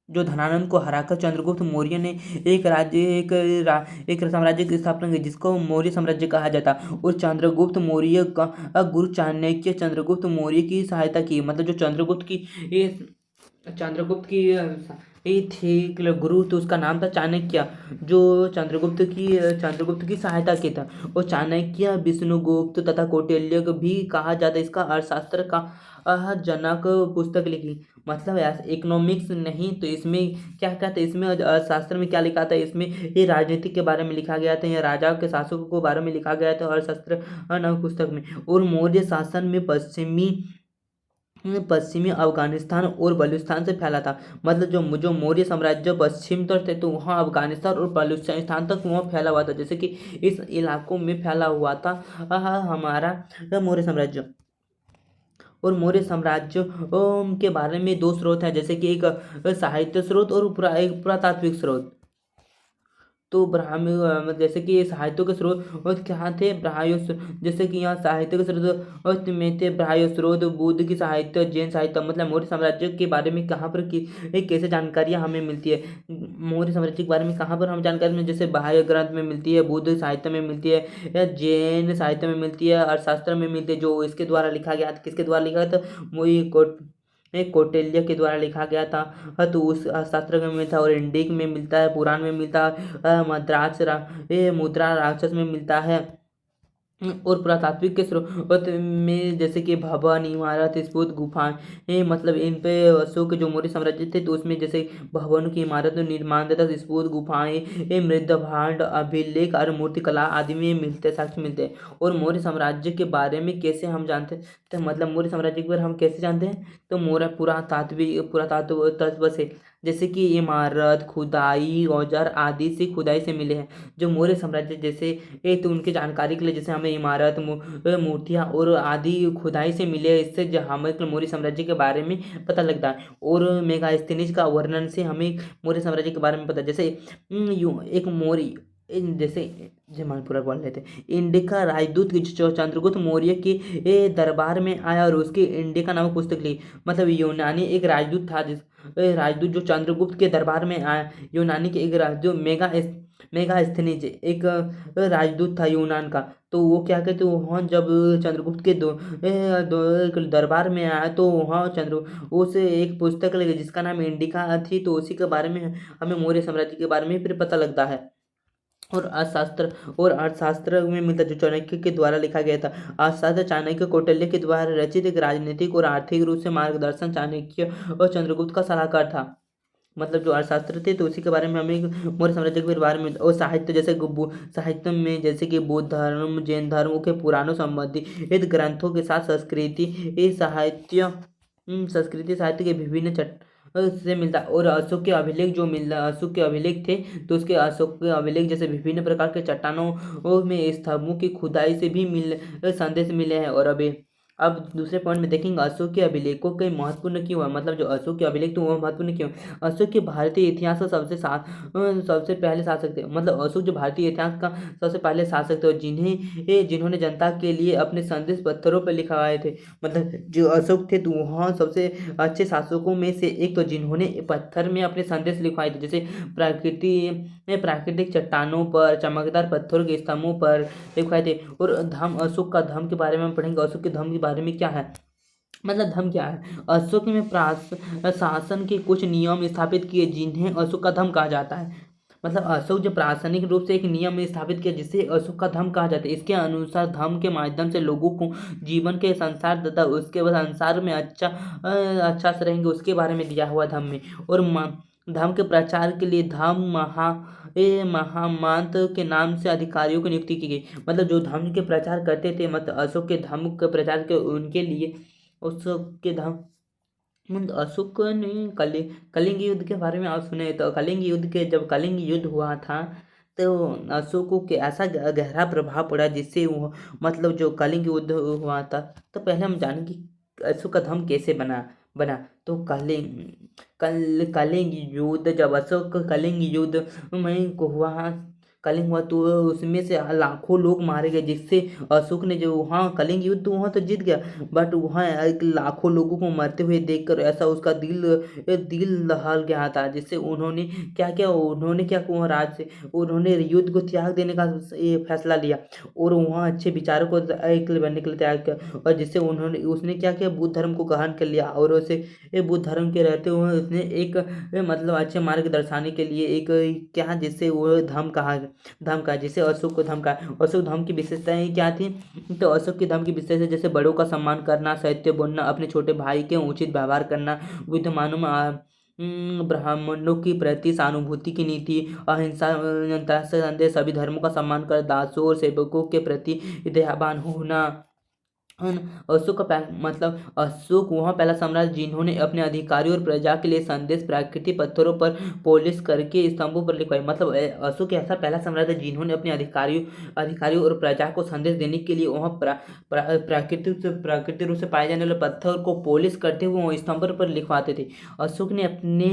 जो धनानंद को हराकर चंद्रगुप्त मौर्य ने एक साम्राज्य की स्थापना की जिसको मौर्य साम्राज्य कहा जाता। और चंद्रगुप्त मौर्य का गुरु चाणक्य चंद्रगुप्त मौर्य की सहायता की। मतलब जो चंद्रगुप्त की ये थे गुरु, तो उसका नाम था चाणक्य, जो चंद्रगुप्त की सहायता की था। और चाणक्य विष्णुगुप्त तथा कौटिल्य भी कहा जाता है। इसका अर्थशास्त्र का जनक पुस्तक लिखी। मतलब इकोनॉमिक्स नहीं, तो इसमें क्या कहते हैं, इसमें अर्थशास्त्र में क्या लिखा था, इसमें ये राजनीति के बारे में लिखा गया था, या राजा के शासकों के बारे में लिखा गया था अर्थशास्त्र नामक पुस्तक में। और मौर्य शासन में पश्चिमी अफगानिस्तान और बलूचिस्तान से फैला था। मतलब जो मौर्य साम्राज्य पश्चिम तक थे, तो वहाँ अफगानिस्तान और बलूचिस्तान तक वहाँ फैला हुआ था। जैसे कि इस इलाकों में फैला हुआ था हमारा मौर्य साम्राज्य। और मौर्य साम्राज्य के बारे में दो स्रोत हैं, जैसे कि एक साहित्य स्रोत और एक पुरातात्विक स्रोत। तो ब्राह्मी जैसे कि साहित्य के स्रोत क्या थे, जैसे कि यहाँ साहित्य के स्रोत में थे ब्राह्य स्रोत, बुद्ध की साहित्य, जैन साहित्य। मतलब मौर्य साम्राज्य के बारे में कहाँ पर कैसे जानकारियाँ हमें मिलती है, मौर्य साम्राज्य के बारे में कहाँ पर हम जानकारी में, जैसे बाह्य ग्रंथ में मिलती है, बुद्ध साहित्य में मिलती है, या जैन साहित्य में मिलती है, अर्थशास्त्र में मिलती है, जो इसके द्वारा लिखा गया था। किसके द्वारा लिखा था, कौटिल्य के द्वारा लिखा गया था। तो उस शास्त्र में मिलता है। और इंडिक में मिलता है, पुराण में मिलता है, मुद्रा राक्षस में मिलता है। और पुरातात्विक के स्रोत में जैसे कि भवन, इमारत, स्फूत, गुफाएं, मतलब इन पे अशोक जो मौर्य साम्राज्य थे, तो उसमें जैसे भवन की इमारत निर्माण तथा स्फूत, गुफाएं, मृद भांड, अभिलेख और मूर्तिकला आदि में मिलते साक्ष्य मिलते हैं। और मौर्य साम्राज्य के बारे में कैसे हम जानते हैं, तो मतलब मौर्य साम्राज्य के बारे में हम कैसे जानते हैं, तो मौर्य पुरातत्व से, जैसे कि इमारत, खुदाई, औजार आदि से खुदाई से मिले हैं। जो मौर्य साम्राज्य जैसे तो उनकी जानकारी के लिए जैसे हमें इमारत, मूर्तियाँ और आदि खुदाई से मिले, इससे हमें मौर्य साम्राज्य के बारे में पता लगता है। और मेगास्थनीज का वर्णन से हमें मौर्य साम्राज्य के बारे में पता, जैसे एक मौर्य जैसे जमालपुरा बोल रहे थे, इंडिका राजदूत चंद्रगुप्त मौर्य के दरबार में आया और उसकी इंडिका नामक पुस्तक ली। मतलब यूनानी एक राजदूत था, राजदूत जो चंद्रगुप्त के दरबार में आया, यूनानी के एक राजदूत मेगास्थनीज एक राजदूत था यूनान का। तो वो क्या कहते, वहाँ जब चंद्रगुप्त के दो दरबार में आया, तो वहाँ उस एक पुस्तक लगी जिसका नाम इंडिका थी। तो उसी के बारे में हमें मौर्य साम्राज्य के बारे में फिर पता लगता है। और अर्थशास्त्र में मिलता, जो चाणक्य के द्वारा लिखा गया था। अर्थशास्त्र चाणक्य कौटिल्य के द्वारा रचित एक राजनीतिक और आर्थिक रूप से मार्गदर्शन चाणक्य और चंद्रगुप्त का सलाहकार था। मतलब जो अर्थशास्त्र थे, तो उसी के बारे में हमें मौर्य साम्राज्य के बारे में। और साहित्य, जैसे साहित्य में जैसे कि बौद्ध धर्म, जैन धर्म के पुराणों संबंधित ग्रंथों के साथ संस्कृति साहित्य के विभिन्न से मिलता। और अशोक के अभिलेख अशोक के अभिलेख थे, तो उसके अशोक के अभिलेख जैसे विभिन्न प्रकार के चट्टानों में स्तंभों की खुदाई से भी संदेश मिले हैं। और अब दूसरे पॉइंट में देखेंगे अशोक के अभिलेखों के महत्वपूर्ण क्यों है। मतलब जो अशोक के अभिलेख तो वो महत्वपूर्ण क्यों। अशोक के भारतीय इतिहास का सबसे पहले शासक थे। मतलब अशोक जो भारतीय इतिहास का सबसे पहले शासक थे, और जिन्होंने जनता के लिए अपने संदेश पत्थरों पर लिखवाए थे। मतलब जो अशोक थे, तो वहाँ सबसे अच्छे शासकों में से एक, तो जिन्होंने पत्थर में अपने संदेश लिखवाए थे, जैसे प्राकृतिक चट्टानों पर, चमकदार पत्थरों के स्तंभों पर लिखवाए थे। और धर्म, अशोक का धर्म के बारे में हम पढ़ेंगे। अशोक के धर्म के बारे में क्या है, मतलब धर्म क्या है। अशोक में शासन के कुछ नियम स्थापित किए, जिन्हें अशोक का धर्म कहा जाता है। मतलब अशोक जो प्रासंगिक रूप से एक नियम में स्थापित किया जिसे अशोक का धर्म कहा जाता है। इसके अनुसार धर्म के माध्यम से लोगों को जीवन के संसार तथा उसके बाद संसार में अच्छा से रहेंगे उसके बारे में दिया हुआ धर्म में। और धर्म के प्रचार के लिए महामांत के नाम से अधिकारियों की नियुक्ति की गई। मतलब जो धर्म के प्रचार करते थे, मतलब अशोक के धर्म के प्रचार के उनके लिए अशोक के धर्म अशोक ने कलिंग युद्ध के बारे में आप सुने तो कलिंग युद्ध के जब कलिंग युद्ध हुआ था तो अशोक को ऐसा गहरा प्रभाव पड़ा जिससे वो मतलब जो कलिंग युद्ध हुआ था। तो पहले हम जानेंगे अशोक का धर्म कैसे बना बना तो कलिंग युद्ध जब अशोक कलिंग युद्ध में को हुआ कलिंग हुआ तो उसमें से लाखों लोग मारे गए जिससे अशोक ने जो वहाँ कलिंग युद्ध वहाँ तो जीत गया बट वहाँ एक लाखों लोगों को मरते हुए देखकर ऐसा उसका दिल दहल गया था जिससे उन्होंने क्या किया वहाँ राज से उन्होंने युद्ध को त्याग देने का ये फैसला लिया और वहाँ अच्छे विचारों को एक बनने के लिए त्याग किया और जिससे उसने क्या किया बुद्ध धर्म को ग्रहण कर लिया और उसे बुद्ध धर्म के रहते हुए उसने एक मतलब अच्छे मार्ग दर्शाने के लिए एक क्या जिससे वो धर्म का जिसे अशोक को धर्म का अशोक धर्म की विशेषताएं क्या थी। तो अशोक की धर्म की विशेषता जैसे बड़ों का सम्मान करना, सत्य बोलना, अपने छोटे भाई के उचित व्यवहार करना, विद्यमानों में ब्राह्मणों की प्रति सहानुभूति की नीति, अहिंसा अंतर्राष्ट्रीय संदेश, सभी धर्मों का सम्मान कर दासों और सेवकों के प्रति दयावान होना। अशोक का मतलब अशोक वहाँ पहला सम्राट जिन्होंने अपने अधिकारियों और प्रजा के लिए संदेश प्राकृतिक पत्थरों पर पॉलिश करके स्तंभों पर लिखवाए। मतलब अशोक ऐसा पहला सम्राट है जिन्होंने अपने अधिकारियों और प्रजा को संदेश देने के लिए वहाँ प्राकृतिक रूप से पाए जाने वाले पत्थर को पॉलिश करते हुए वहाँ स्तंभों पर लिखवाते थे। अशोक ने अपने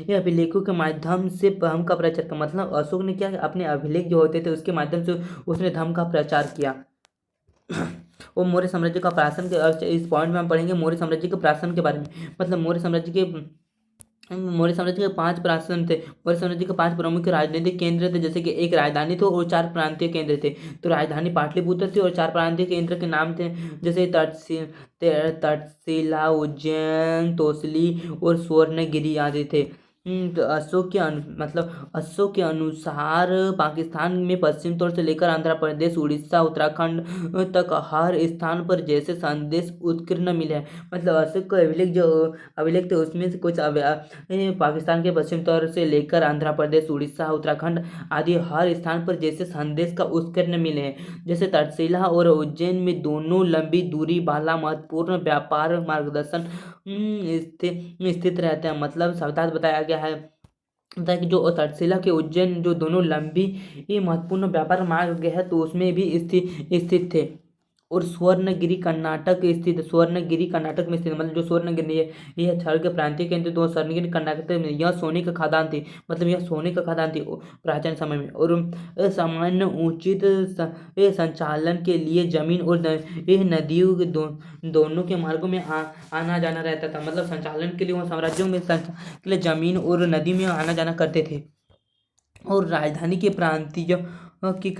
ये अभिलेखों के माध्यम से धर्म का प्रचार किया। मतलब अशोक ने क्या अपने अभिलेख जो होते थे उसके माध्यम से उसने धर्म का प्रचार किया। वो मौर्य साम्राज्य का प्राशन के इस पॉइंट में हम पढ़ेंगे मौर्य साम्राज्य के प्राशन के बारे में। मतलब मौर्य साम्राज्य के 5 प्राशन थे। मौर्य साम्राज्य के 5 प्रमुख राजनीतिक केंद्र थे जैसे कि एक राजधानी थे और 4 प्रांतीय केंद्र थे। तो राजधानी पाटलिपुत्र थी और 4 प्रांतीय केंद्र के नाम थे जैसे तक्षशिला, उज्जैन, तोसली और स्वर्णगिरी आदि थे। तो अशोक के अनुसार पाकिस्तान में पश्चिम तौर से लेकर आंध्र प्रदेश, उड़ीसा, उत्तराखंड तक हर स्थान पर जैसे संदेश उत्कीर्ण मिले हैं। मतलब अशोक का अभिलेख थे उसमें से कुछ पाकिस्तान के पश्चिम तौर से लेकर आंध्र प्रदेश, उड़ीसा, उत्तराखंड आदि हर स्थान पर जैसे संदेश का उत्कीर्ण मिले हैं। जैसे तक्षशिला और उज्जैन में दोनों लंबी दूरी वाला महत्वपूर्ण व्यापार मार्गदर्शन स्थित रहते हैं। मतलब सावधान बताया गया है कि जो तक्षशिला के उज्जैन जो दोनों लंबी ये महत्वपूर्ण व्यापार मार्ग है तो उसमें भी स्थित थे। और स्वर्णगिरी कर्नाटक में स्थित मतलब जो स्वर्णगिरी है यह क्षण के प्रांतीय केंद्र तो स्वर्णगिरी कर्नाटक में यह सोने का खदान थी। मतलब यह सोने का खदान थी प्राचीन समय में। और सामान्य उचित संचालन के लिए जमीन और नदियों के दोनों के मार्गों में आना जाना रहता था। मतलब संचालन के लिए वह साम्राज्यों में के लिए जमीन और नदी में आना जाना करते थे। और राजधानी के प्रांतीय की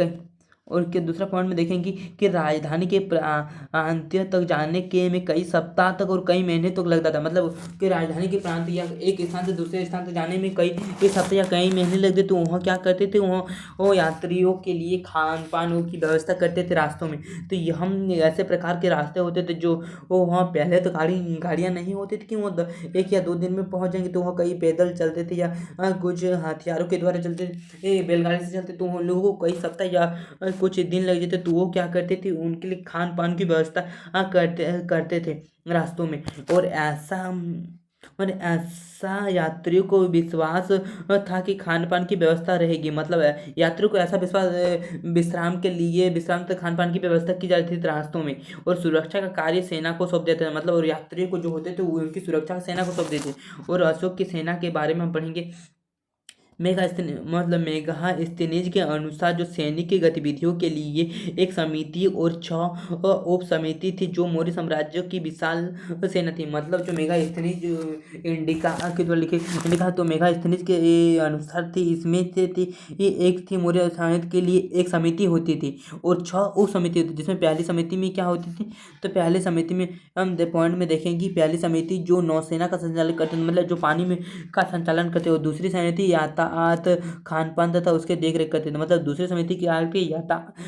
और के दूसरा पॉइंट में देखेंगे कि राजधानी के प्रांतीय तक जाने के में कई सप्ताह तक और कई महीने तक लगता था। मतलब कि राजधानी के प्रांत या एक स्थान से दूसरे स्थान तक जाने में कई सप्ताह या कई महीने लगते। तो वहाँ क्या करते थे वो यात्रियों के लिए खान पान की व्यवस्था करते थे रास्तों में। तो ये हम ऐसे प्रकार के रास्ते होते थे जो वो वहाँ पहले तो गाड़ियाँ नहीं होती थी कि वो 1 या 2 दिन में पहुँच जाएंगे। तो वहाँ कई पैदल चलते थे या कुछ हथियारों के द्वारा चलते बैलगाड़ी से चलते। तो उन लोगों को कई सप्ताह या कुछ दिन लग जाते। तो वो क्या करते थे उनके लिए खान पान की व्यवस्था करते थे रास्तों में। और ऐसा यात्रियों को विश्वास था कि खान पान की व्यवस्था रहेगी। मतलब यात्रियों को ऐसा विश्वास विश्राम तक खान पान की व्यवस्था की जाती थी रास्तों में। और सुरक्षा का कार्य सेना को सौंप देते थे। मतलब और यात्रियों को जो होते थे उनकी सुरक्षा सेना को सौंप देते। और अशोक की सेना के बारे में हम पढ़ेंगे मेगास्थनीज के अनुसार जो सैनिक की गतिविधियों के लिए एक समिति और 6 उप समिति थी जो मौर्य साम्राज्य की विशाल सेना थी। मतलब जो मेगास्थनीज इंडिका के द्वारा लिखा तो मेगास्थनीज के अनुसार थी इसमें से थी एक थी मौर्य साम्राज्य के लिए एक समिति होती थी और 6 उप समिति होती जिसमें पहली समिति में क्या होती थी। तो पहले समिति में हम पॉइंट में देखेंगे पहली समिति जो नौसेना का संचालन करते मतलब जो पानी में का संचालन करते और दूसरी समिति यातायात खान पान तथा उसके देख रेख करते थे। मतलब दूसरी समिति की आगे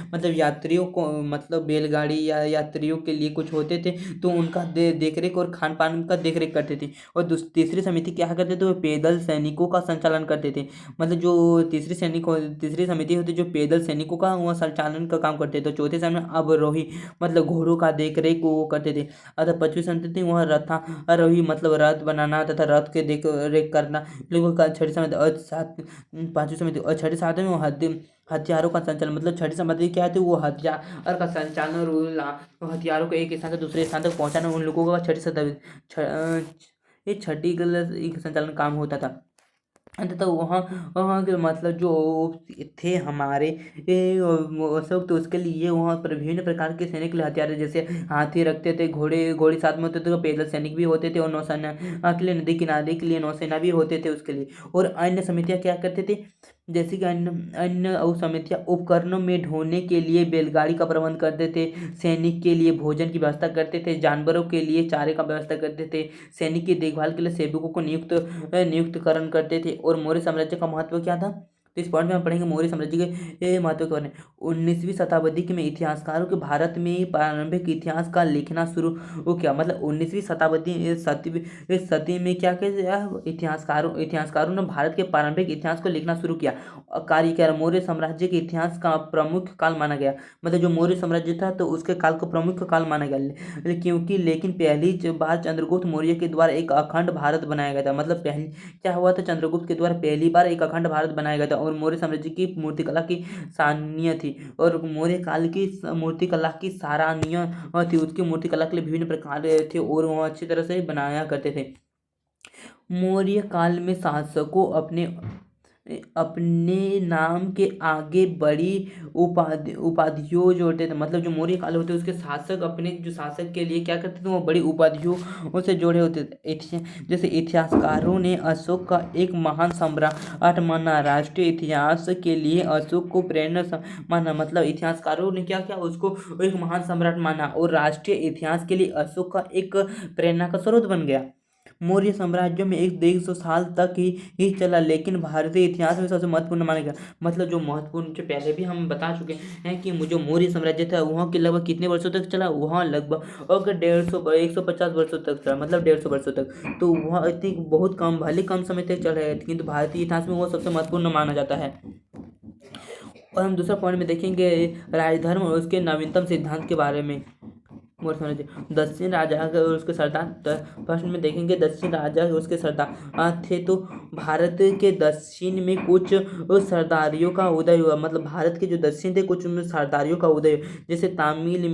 मतलब यात्रियों को मतलब बैलगाड़ी या यात्रियों के लिए कुछ होते थे तो उनका देख रेख और खान पान का देख रेख करते थे। और तीसरी समिति क्या करते थे, वो पैदल सैनिकों का संचालन करते थे। मतलब जो तीसरी समिति होती जो पैदल सैनिकों का वह संचालन का काम करते थे। तो चौथे समय अवरोही मतलब घोड़ों का देख रेख वो करते थे। अतः पांचवी समिति थी वह रथारोही मतलब रथ बनाना तथा रथ के देख रेख करना लोगों का। छठी समिति पांचवी समिति और छठी सातवीं में हथियारों का संचालन मतलब छठी समिति क्या है, वो हथियार का संचालन और हथियारों को एक स्थान से दूसरे स्थान तक पहुंचाना उन लोगों का छठी ये छठी संचालन काम होता था। अंततः वहाँ के मतलब जो थे हमारे अशोक, तो उसके लिए वहाँ पर विभिन्न प्रकार के सैनिक हथियार जैसे हाथी रखते थे, घोड़े साथ में होते थे, तो पैदल सैनिक भी होते थे और नौसेना के लिए नदी किनारे के लिए नौसेना भी होते थे उसके लिए। और अन्य समितियाँ क्या करते थे, जैसे कि अन्य समितियाँ उपकरणों में ढोने के लिए बैलगाड़ी का प्रबंध करते थे, सैनिक के लिए भोजन की व्यवस्था करते थे, जानवरों के लिए चारे का व्यवस्था करते थे, सैनिक की देखभाल के लिए सेवकों को नियुक्तकरण करते थे। और मौर्य साम्राज्य का महत्व क्या था, तो इस पॉइंट में हम पढ़ेंगे मौर्य साम्राज्य के महत्व के बारे में। 19वीं शताब्दी में इतिहासकारों के भारत में प्रारंभिक इतिहास का लिखना शुरू किया। मतलब 19वीं सदी में क्या किया, इतिहासकारों ने भारत के प्रारंभिक इतिहास को लिखना शुरू किया। कार्य किया। मौर्य साम्राज्य के इतिहास का प्रमुख काल माना गया। मतलब जो मौर्य साम्राज्य था तो उसके काल को प्रमुख काल माना गया, क्योंकि लेकिन पहली बार चंद्रगुप्त मौर्य के द्वारा एक अखंड भारत बनाया गया था। मतलब पहली क्या हुआ था, चंद्रगुप्त के द्वारा पहली बार एक अखंड भारत बनाया गया था। और मौर्य साम्राज्य की मूर्तिकला की सराहनीय थी, और मौर्य काल की मूर्तिकला की सराहनीय थी। उसकी मूर्तिकला के लिए विभिन्न प्रकार थे और वह अच्छी तरह से बनाया करते थे। मौर्य काल में शासकों अपने नाम के आगे बड़ी उपाधियों जोड़ते थे। मतलब जो मौर्य काल होते उसके शासक अपने जो शासक के लिए क्या करते थे, वो बड़ी उपाधियों से जोड़े होते थे। जैसे इतिहासकारों ने अशोक का एक महान सम्राट माना, राष्ट्रीय इतिहास के लिए अशोक को प्रेरणा माना। मतलब इतिहासकारों ने क्या किया, उसको एक महान सम्राट माना और राष्ट्रीय इतिहास के लिए अशोक का एक प्रेरणा का स्रोत बन गया। मौर्य साम्राज्य में 150 साल तक ही चला, लेकिन भारतीय इतिहास में सबसे महत्वपूर्ण माना गया। मतलब जो महत्वपूर्ण, जो पहले भी हम बता चुके हैं कि जो मौर्य साम्राज्य था वहाँ के लगभग कितने वर्षों तक चला, वहाँ लगभग अगर 150 वर्षों तक चला, मतलब 150 वर्षों तक। तो वहाँ इतनी बहुत कम, भले कम समय तक चल रहा है, किंतु भारतीय इतिहास में वो सबसे महत्वपूर्ण माना जाता है। और हम दूसरा पॉइंट में देखेंगे राजधर्म और उसके नवीनतम सिद्धांत के बारे में। दक्षिण राजा और उसके सरदार, फर्स्ट में देखेंगे दक्षिण राजा और उसके सरदार थे। तो भारत के दक्षिण में कुछ सरदारियों का उदय हुआ। मतलब भारत के जो दक्षिण थे कुछ उनमें सरदारियों का उदय, जैसे तमिल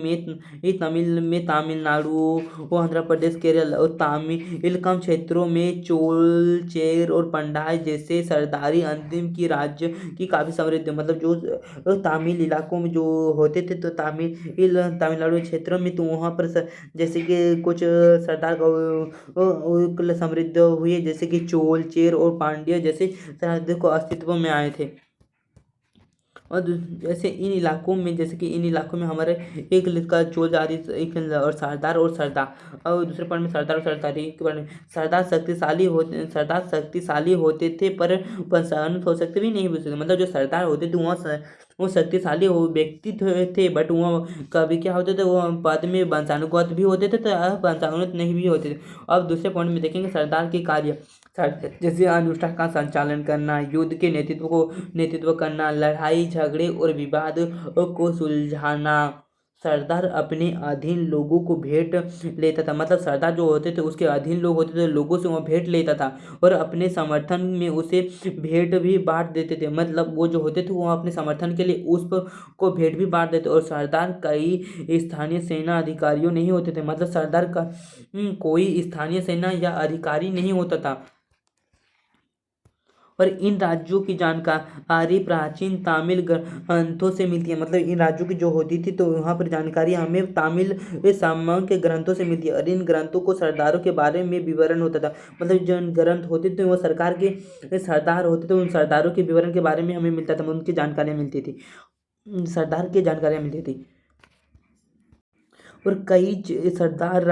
में तमिलनाडु, आंध्र प्रदेश, केरल और तमिलकम क्षेत्रों में चोल, चेर और पंडाय जैसे सरदारी अंतिम की राज्य की काफी समृद्ध। मतलब जो तमिल इलाकों में जो होते थे, तो तमिलनाडु क्षेत्रों में तो वहाँ पर जैसे कि कुछ सरदार समृद्ध हुए, जैसे कि चोल, चेर और पांड्य जैसे सरदार को अस्तित्व में आए थे। और जैसे इन इलाकों में हमारे एक लिखा चोल आदि एक और सरदार और दूसरे पॉइंट में सरदार और सरदारी के बारे में। सरदार शक्तिशाली होते थे पर पंचायत हो सकते भी नहीं हो सकते। मतलब जो सरदार होते थे वो शक्तिशाली व्यक्ति थे, बट वो कभी क्या होते थे, वो पद में वंशानुगत भी होते थे, तो वंशानुगत नहीं भी होते थे। अब दूसरे पॉइंट में देखेंगे सरदार के कार्य, जैसे अनुष्ठान का संचालन करना, युद्ध के नेतृत्व करना, लड़ाई झगड़े और विवाद को सुलझाना। सरदार अपने अधीन लोगों को भेंट लेता था। मतलब सरदार जो होते थे उसके अधीन लोग होते थे, लोगों से वो भेंट लेता था और अपने समर्थन में उसे भेंट भी बांट देते थे। मतलब वो जो होते थे वो अपने समर्थन के लिए उस को भेंट भी बांट देते। और सरदार कई स्थानीय सेना अधिकारियों नहीं होते थे। मतलब सरदार का कोई स्थानीय सेना या अधिकारी नहीं होता था। और इन राज्यों की जानकारी प्राचीन तमिल ग्रंथों से मिलती है। मतलब इन राज्यों की जो होती थी तो वहाँ पर जानकारी हमें तमिल सामयिक के ग्रंथों से मिलती है। और इन ग्रंथों को सरदारों के बारे में विवरण होता था। मतलब जो ग्रंथ होते थे वो सरकार के सरदार होते थे, उन सरदारों के विवरण के बारे में हमें मिलता था, उनकी जानकारियाँ मिलती थी, सरदार की जानकारियाँ मिलती थी। और कई सरदार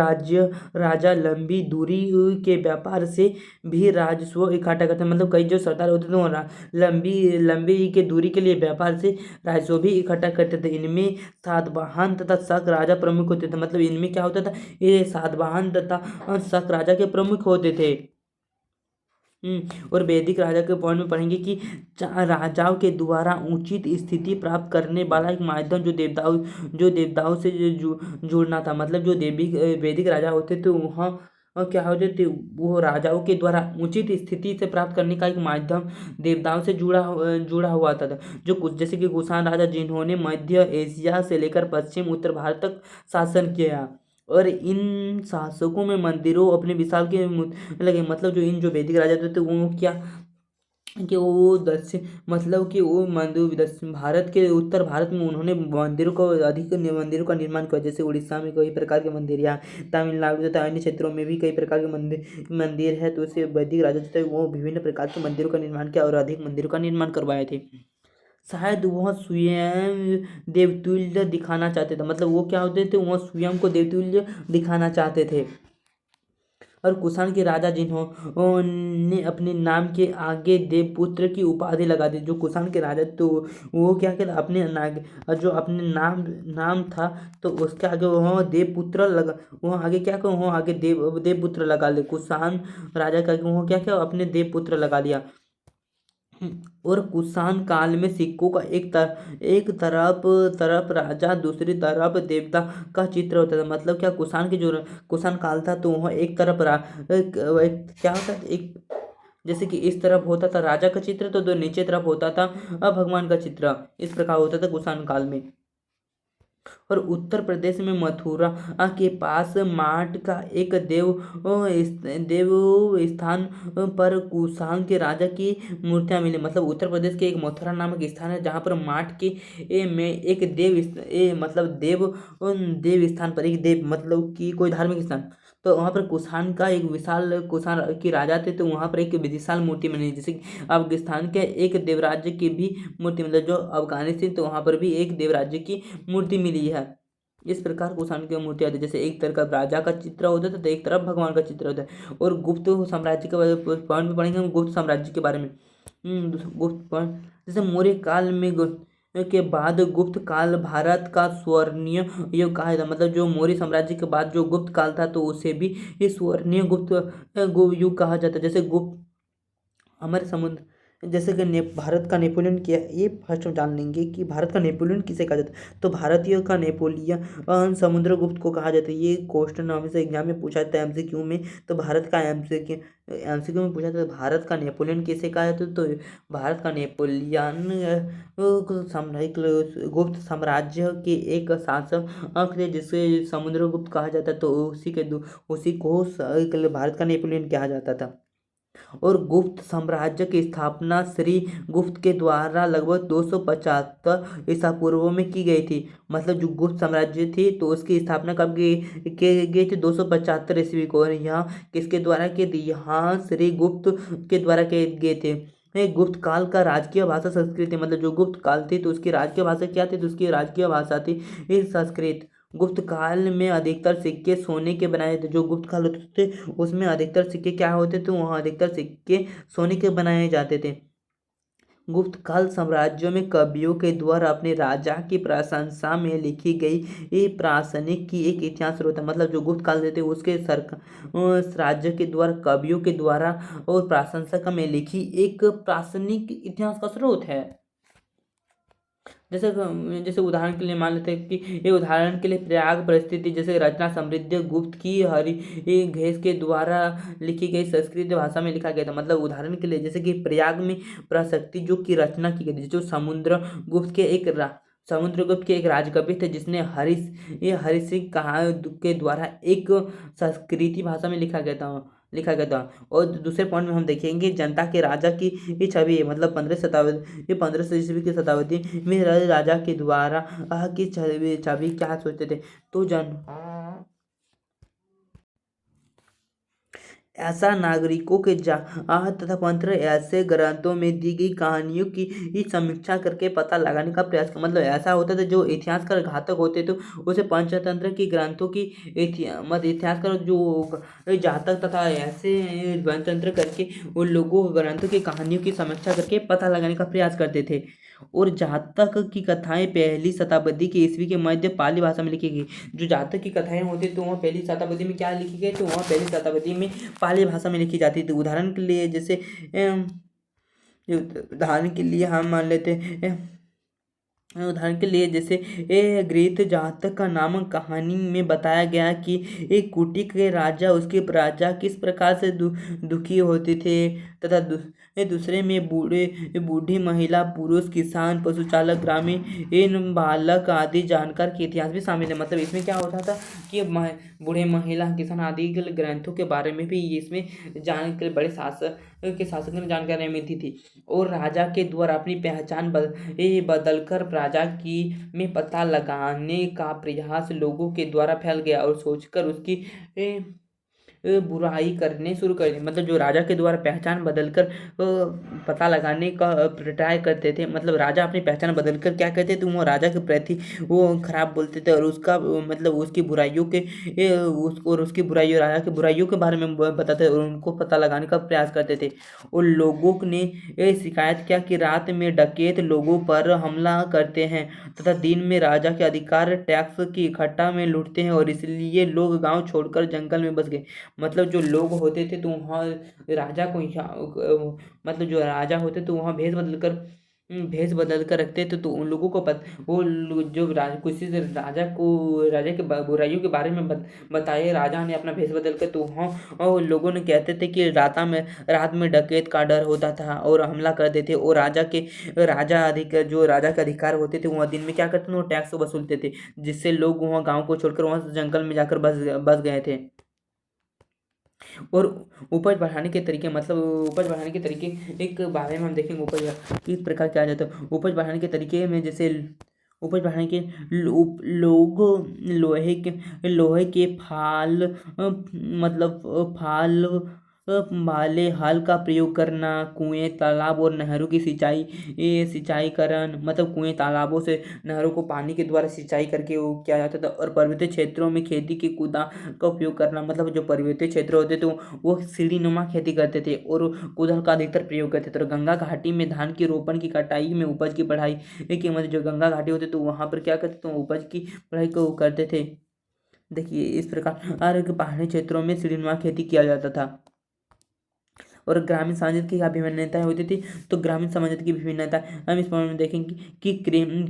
राजा लंबी दूरी के व्यापार से भी राजस्व इकट्ठा करते हैं। मतलब कई जो सरदार होते थे वो लंबी लंबी के दूरी के लिए व्यापार से राजस्व भी इकट्ठा करते थे। इनमें सातवाहन तथा शक राजा प्रमुख होते थे। मतलब इनमें क्या होता था, ये सातवाहन तथा शक राजा के प्रमुख होते थे। और वैदिक राजा के पॉइंट में पढ़ेंगे कि राजाओं के द्वारा उचित स्थिति प्राप्त करने वाला एक माध्यम जो देवताओं से जुड़ना था। मतलब जो देवी वैदिक राजा होते थे वहाँ क्या होते थे, वो राजाओं के द्वारा उचित स्थिति से प्राप्त करने का एक माध्यम देवताओं से जुड़ा हुआ था। जो कुछ जैसे कि कुषाण राजा जिन्होंने मध्य एशिया से लेकर पश्चिम उत्तर भारत तक शासन किया, और इन शासकों में मंदिरों अपने विशाल के लगे। मतलब जो इन जो वैदिक राजा थे वो क्या कि वो दक्षिण मतलब कि वो मंदिर दक्षिण भारत के उत्तर भारत में उन्होंने मंदिरों का निर्माण किया। जैसे उड़ीसा में कई प्रकार के मंदिर, या तमिलनाडु तथा अन्य क्षेत्रों में भी कई प्रकार के मंदिर है। तो इसे वैदिक राजा थे वो विभिन्न प्रकार के मंदिरों का निर्माण किया और अधिक मंदिरों का निर्माण करवाए थे। शायद वह स्वयं देवतुल्य दिखाना चाहते थे। मतलब वो क्या होते थे, वह स्वयं को देवतुल्य दिखाना चाहते थे। और कुषाण के राजा जिन्होंने अपने नाम के आगे देवपुत्र की उपाधि लगा दी। जो कुषाण के राजा तो वो क्या कहते अपने जो अपने नाम था तो उसके आगे वहाँ देवपुत्र लगा, वहाँ आगे क्या कहो, वहाँ आगे देवपुत्र लगा ले। कुषाण राजा का वहाँ क्या क्या अपने देवपुत्र लगा लिया। और कुषाण काल में सिक्कों का एक तरफ राजा दूसरी तरफ देवता का चित्र होता था। मतलब क्या कुषाण काल था तो वह एक तरफ क्या होता था, एक जैसे कि इस तरफ होता था राजा का चित्र तो दो नीचे तरफ होता था भगवान का चित्र। इस प्रकार होता था कुषाण काल में। और उत्तर प्रदेश में मथुरा के पास माट का एक देव स्थान पर कुषाण के राजा की मूर्तियां मिली। मतलब उत्तर प्रदेश के एक मथुरा नामक स्थान है जहाँ पर माट के में एक देव स्थान पर एक देव मतलब कि कोई धार्मिक स्थान, तो वहाँ पर कुषाण का एक विशाल कुषाण के राजा थे तो वहाँ पर एक विशाल मूर्ति बनी। जैसे अफगानिस्तान के एक देवराज्य की भी मूर्ति, मतलब जो अफगानिस्तान तो वहाँ पर भी एक देवराज्य की मूर्ति मिली है। इस प्रकार कुषाण की मूर्ति आती है। जैसे एक तरफ राजा का चित्र होता था तो एक तरफ भगवान का चित्र होता है। और गुप्त साम्राज्य के पॉइंट में पढ़ेंगे हम गुप्त साम्राज्य के बारे में। गुप्त पॉइंट जैसे मौर्य काल में के बाद गुप्त काल भारत का स्वर्णीय युग कहा जाता। मतलब जो मौर्य साम्राज्य के बाद जो गुप्त काल था तो उसे भी स्वर्णीय गुप्त युग कहा जाता है। जैसे गुप्त हमारे समुद्र जैसे कि भारत का नेपोलियन किया, ये फर्स्ट हम जान लेंगे कि भारत का नेपोलियन किसे कहा जाता है। तो भारतीय का नेपोलियन समुद्रगुप्त को कहा जाता है। ये क्वेश्चन हमेशा एग्जाम में पूछा जाता है एमसीक्यू में। तो भारत का एमसीक्यू में पूछा जाता है भारत का नेपोलियन किसे कहा जाता है। तो भारत का नेपोलियन गुप्त साम्राज्य के एक शासक थे जिसे समुद्रगुप्त कहा जाता है। तो उसी को भारत का नेपोलियन कहा जाता था। और गुप्त साम्राज्य की स्थापना श्री गुप्त के द्वारा लगभग 275 ईसा पूर्व में की गई थी। मतलब जो गुप्त साम्राज्य थी तो उसकी स्थापना कब की गई थी, 275 ईस्वी को। और यहाँ किसके द्वारा की थी, यहाँ श्री गुप्त के द्वारा किए गए थे। गुप्त काल का राजकीय भाषा संस्कृत है। मतलब जो गुप्त काल थी तो उसकी राजकीय भाषा क्या थी, तो उसकी राजकीय भाषा थी संस्कृत। गुप्त काल में अधिकतर सिक्के सोने के बनाए थे। जो गुप्त काल होते थे उसमें अधिकतर सिक्के क्या होते थे, वहाँ अधिकतर सिक्के सोने के बनाए जाते थे। गुप्त काल साम्राज्यों में कवियों के द्वारा अपने राजा की प्रशंसा में लिखी गई ये प्रासनिक की एक इतिहास स्रोत है। मतलब जो गुप्त काल देते उसके उस राज्य के द्वारा कवियों के द्वारा और प्रशंसा में लिखी एक प्रासनिक इतिहास का स्रोत है। जैसे जैसे उदाहरण के लिए मान लेते हैं कि ये उदाहरण के लिए प्रयाग परिस्थिति जैसे रचना समृद्ध गुप्त की हरिघेश के द्वारा लिखी गई संस्कृत भाषा में लिखा गया था। मतलब उदाहरण के लिए जैसे कि प्रयाग में प्रशक्ति जो की रचना की गई थी, जो समुद्रगुप्त के एक राजकवि थे जिसने हरिश कहा के द्वारा एक संस्कृति भाषा में लिखा गया था। और दूसरे पॉइंट में हम देखेंगे जनता के राजा की ये छवि है। मतलब 1500 ईस्वी की शताब्दी में राजा के द्वारा की छवि क्या सोचते थे, तो ऐसा नागरिकों के चाहत तथा पंत्र ऐसे ग्रंथों में दी गई कहानियों की समीक्षा करके पता लगाने का प्रयास कर, मतलब ऐसा होता था जो इतिहासकार घातक होते थे उसे पंचतंत्र की ग्रंथों की इतिहासकार जो जातक तथा ऐसे पंचतंत्र करके उन लोगों ग्रंथों की कहानियों की समीक्षा करके पता लगाने का प्रयास करते थे। और जातक की कथाएं पहली शताब्दी के ईस्वी के मध्य पाली भाषा में लिखी गई। जो जातक की कथाएं होती तो वहाँ पहली शताब्दी में क्या लिखी गई, तो वहाँ पहली शताब्दी में पाली भाषा में लिखी जाती थी। उदाहरण के लिए जैसे उदाहरण के लिए हम मान लेते हैं, उदाहरण के लिए जैसे गृहस्थ जातक का नाम कहानी में बताया गया कि एक कुटी के राजा उसके प्रजा किस प्रकार से दुखी होते थे तथा दूसरे में बूढ़ी महिला, पुरुष, किसान, पशुचालक, ग्रामीण इन बालक आदि जानकार के इतिहास भी शामिल है। मतलब इसमें क्या होता था कि बूढ़े महिला, किसान आदि के ग्रंथों के बारे में भी इसमें बड़े शासक ने जानकारी मिलती थी। और राजा के द्वारा अपनी पहचान बदलकर प्रजा की में पता लगाने का प्रयास लोगों के द्वारा फैल गया और सोचकर उसकी बुराई करने शुरू कर दी। मतलब जो राजा के द्वारा पहचान बदलकर पता लगाने का ट्राई करते थे, मतलब राजा अपनी पहचान बदलकर क्या कहते थे, वो राजा के प्रति वो खराब बोलते थे और उसका मतलब उसकी बुराइयों के और उसकी बुराइयों, राजा की बुराइयों के बारे में बताते और उनको पता लगाने का प्रयास करते थे। और लोगों ने शिकायत किया कि रात में डकैत लोगों पर हमला करते हैं तथा दिन में राजा के अधिकार टैक्स की इकट्ठा में लूटते हैं और इसलिए लोग गांव छोड़कर जंगल में बस गए। मतलब जो लोग होते थे तो वहाँ राजा को मतलब जो राजा होते तो वहाँ भेष बदल कर रखते थे, तो उन लोगों को जो किसी से राजा के बुराइयों के बारे में बताए राजा ने अपना भेष बदल कर, तो वहाँ और लोगों ने कहते थे कि रात में डकैत का डर होता था और हमला करते थे। और राजा के अधिकार होते थे वहाँ दिन में क्या करते थे, वो टैक्स वसूलते थे, जिससे लोग वहाँ गाँव को छोड़कर वहाँ जंगल में जाकर बस गए थे। और उपज बढ़ाने के तरीके, मतलब उपज बढ़ाने के तरीके एक बारे में हम देखेंगे। उपज किस प्रकार किया जाता है, उपज बढ़ाने के तरीके में जैसे उपज बढ़ाने के लोग लोहे के फाल वाले हल का प्रयोग करना, कुएं, तालाब और नहरों की सिंचाईकरण, मतलब कुएं, तालाबों से नहरों को पानी के द्वारा सिंचाई करके वो किया जाता था। और पर्वतीय क्षेत्रों में खेती की कुदाल का उपयोग करना, मतलब जो पर्वतीय क्षेत्र होते थे वो सीढ़ीनुमा खेती करते थे और कुदाल का अधिकतर प्रयोग करते थे। और गंगा घाटी में धान की रोपण की कटाई में उपज की बढ़ाई की, मतलब जो गंगा घाटी होते तो वहाँ पर क्या करते थे, उपज की बढ़ाई को करते थे। देखिए इस प्रकार पहाड़ी क्षेत्रों में सीढ़ीनुमा खेती किया जाता था। और ग्रामीण समाज की क्या भिन्नताएं होती थी, तो ग्रामीण समाज की विभिन्नता हम इस बारे में देखेंगे कि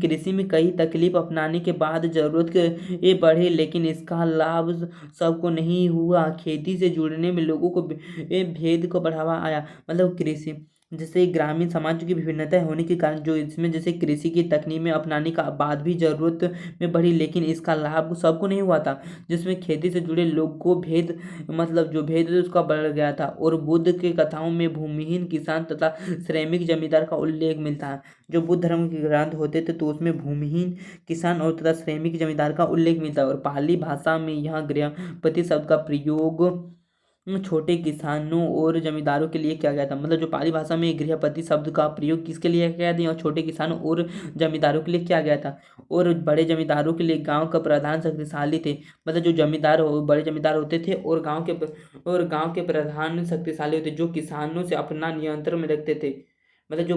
कृषि में कई तकलीफ अपनाने के बाद जरूरत के बढ़े, लेकिन इसका लाभ सबको नहीं हुआ। खेती से जुड़ने में लोगों को भेद को बढ़ावा आया, मतलब कृषि जैसे ग्रामीण समाज की विभिन्नताएं होने के कारण जो इसमें जैसे कृषि की तकनीक में अपनाने का बाद भी जरूरत में बढ़ी, लेकिन इसका लाभ सबको नहीं हुआ था, जिसमें खेती से जुड़े लोग को भेद, मतलब जो भेद है उसका बढ़ गया था। और बुद्ध के कथाओं में भूमिहीन किसान तथा श्रमिक जमींदार का उल्लेख मिलता है। जो बुद्ध धर्म के ग्रंथ होते थे तो उसमें भूमिहीन किसान और तथा श्रमिक जमींदार का उल्लेख मिलता है। और पाली भाषा में यहाँ गृहपति शब्द का प्रयोग छोटे किसानों और जमींदारों के लिए किया गया था। मतलब जो पाली भाषा में गृहपति शब्द का प्रयोग किसके लिए किया गया था, और छोटे किसानों और जमींदारों के लिए किया गया था। और बड़े जमींदारों के लिए गांव का प्रधान शक्तिशाली थे, मतलब जो बड़े जमींदार होते थे और गांव के प्रधान शक्तिशाली होते, जो किसानों से अपना नियंत्रण में रखते थे। मतलब जो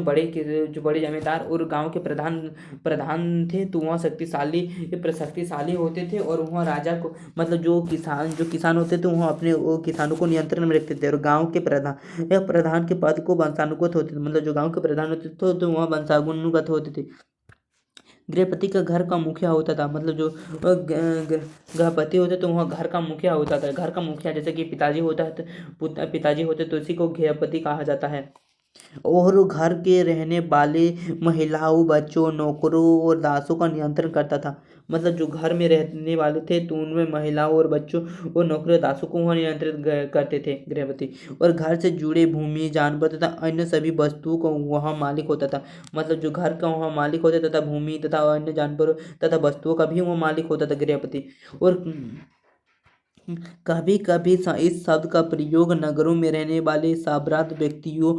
बड़े जमींदार और गांव के प्रधान थे तो वहाँ शक्तिशाली होते थे। और वहाँ राजा को, मतलब जो किसान होते थे वहाँ अपने वो किसानों को नियंत्रण में रखते थे। और गांव के प्रधान के पद को वंशानुगत होते थे, मतलब जो गांव के प्रधान होते थे तो वहाँ वंशानुगत होते थे। गृहपति का घर का मुखिया होता था, मतलब जो गृहपति होते तो वहाँ घर का मुखिया होता था। घर का मुखिया जैसे कि पिताजी होते तो इसी को गृहपति कहा जाता है। और घर के रहने वाले महिलाओं, बच्चों, नौकरों और दासों का नियंत्रण करता था। मतलब जो घर में रहने वाले थे तो उनमें महिलाओं और बच्चों और नौकरों, दासों को वह नियंत्रित करते थे गृहपति। और घर से जुड़े भूमि, जानवर तथा अन्य सभी वस्तुओं का वहाँ मालिक होता था। मतलब जो घर का वहाँ मालिक होता तथा भूमि तथा अन्य जानवरों तथा वस्तुओं का भी वह मालिक होता था गृहपति। और कभी कभी इस शब्द का प्रयोग नगरों में रहने वाले साब्रात व्यक्तियों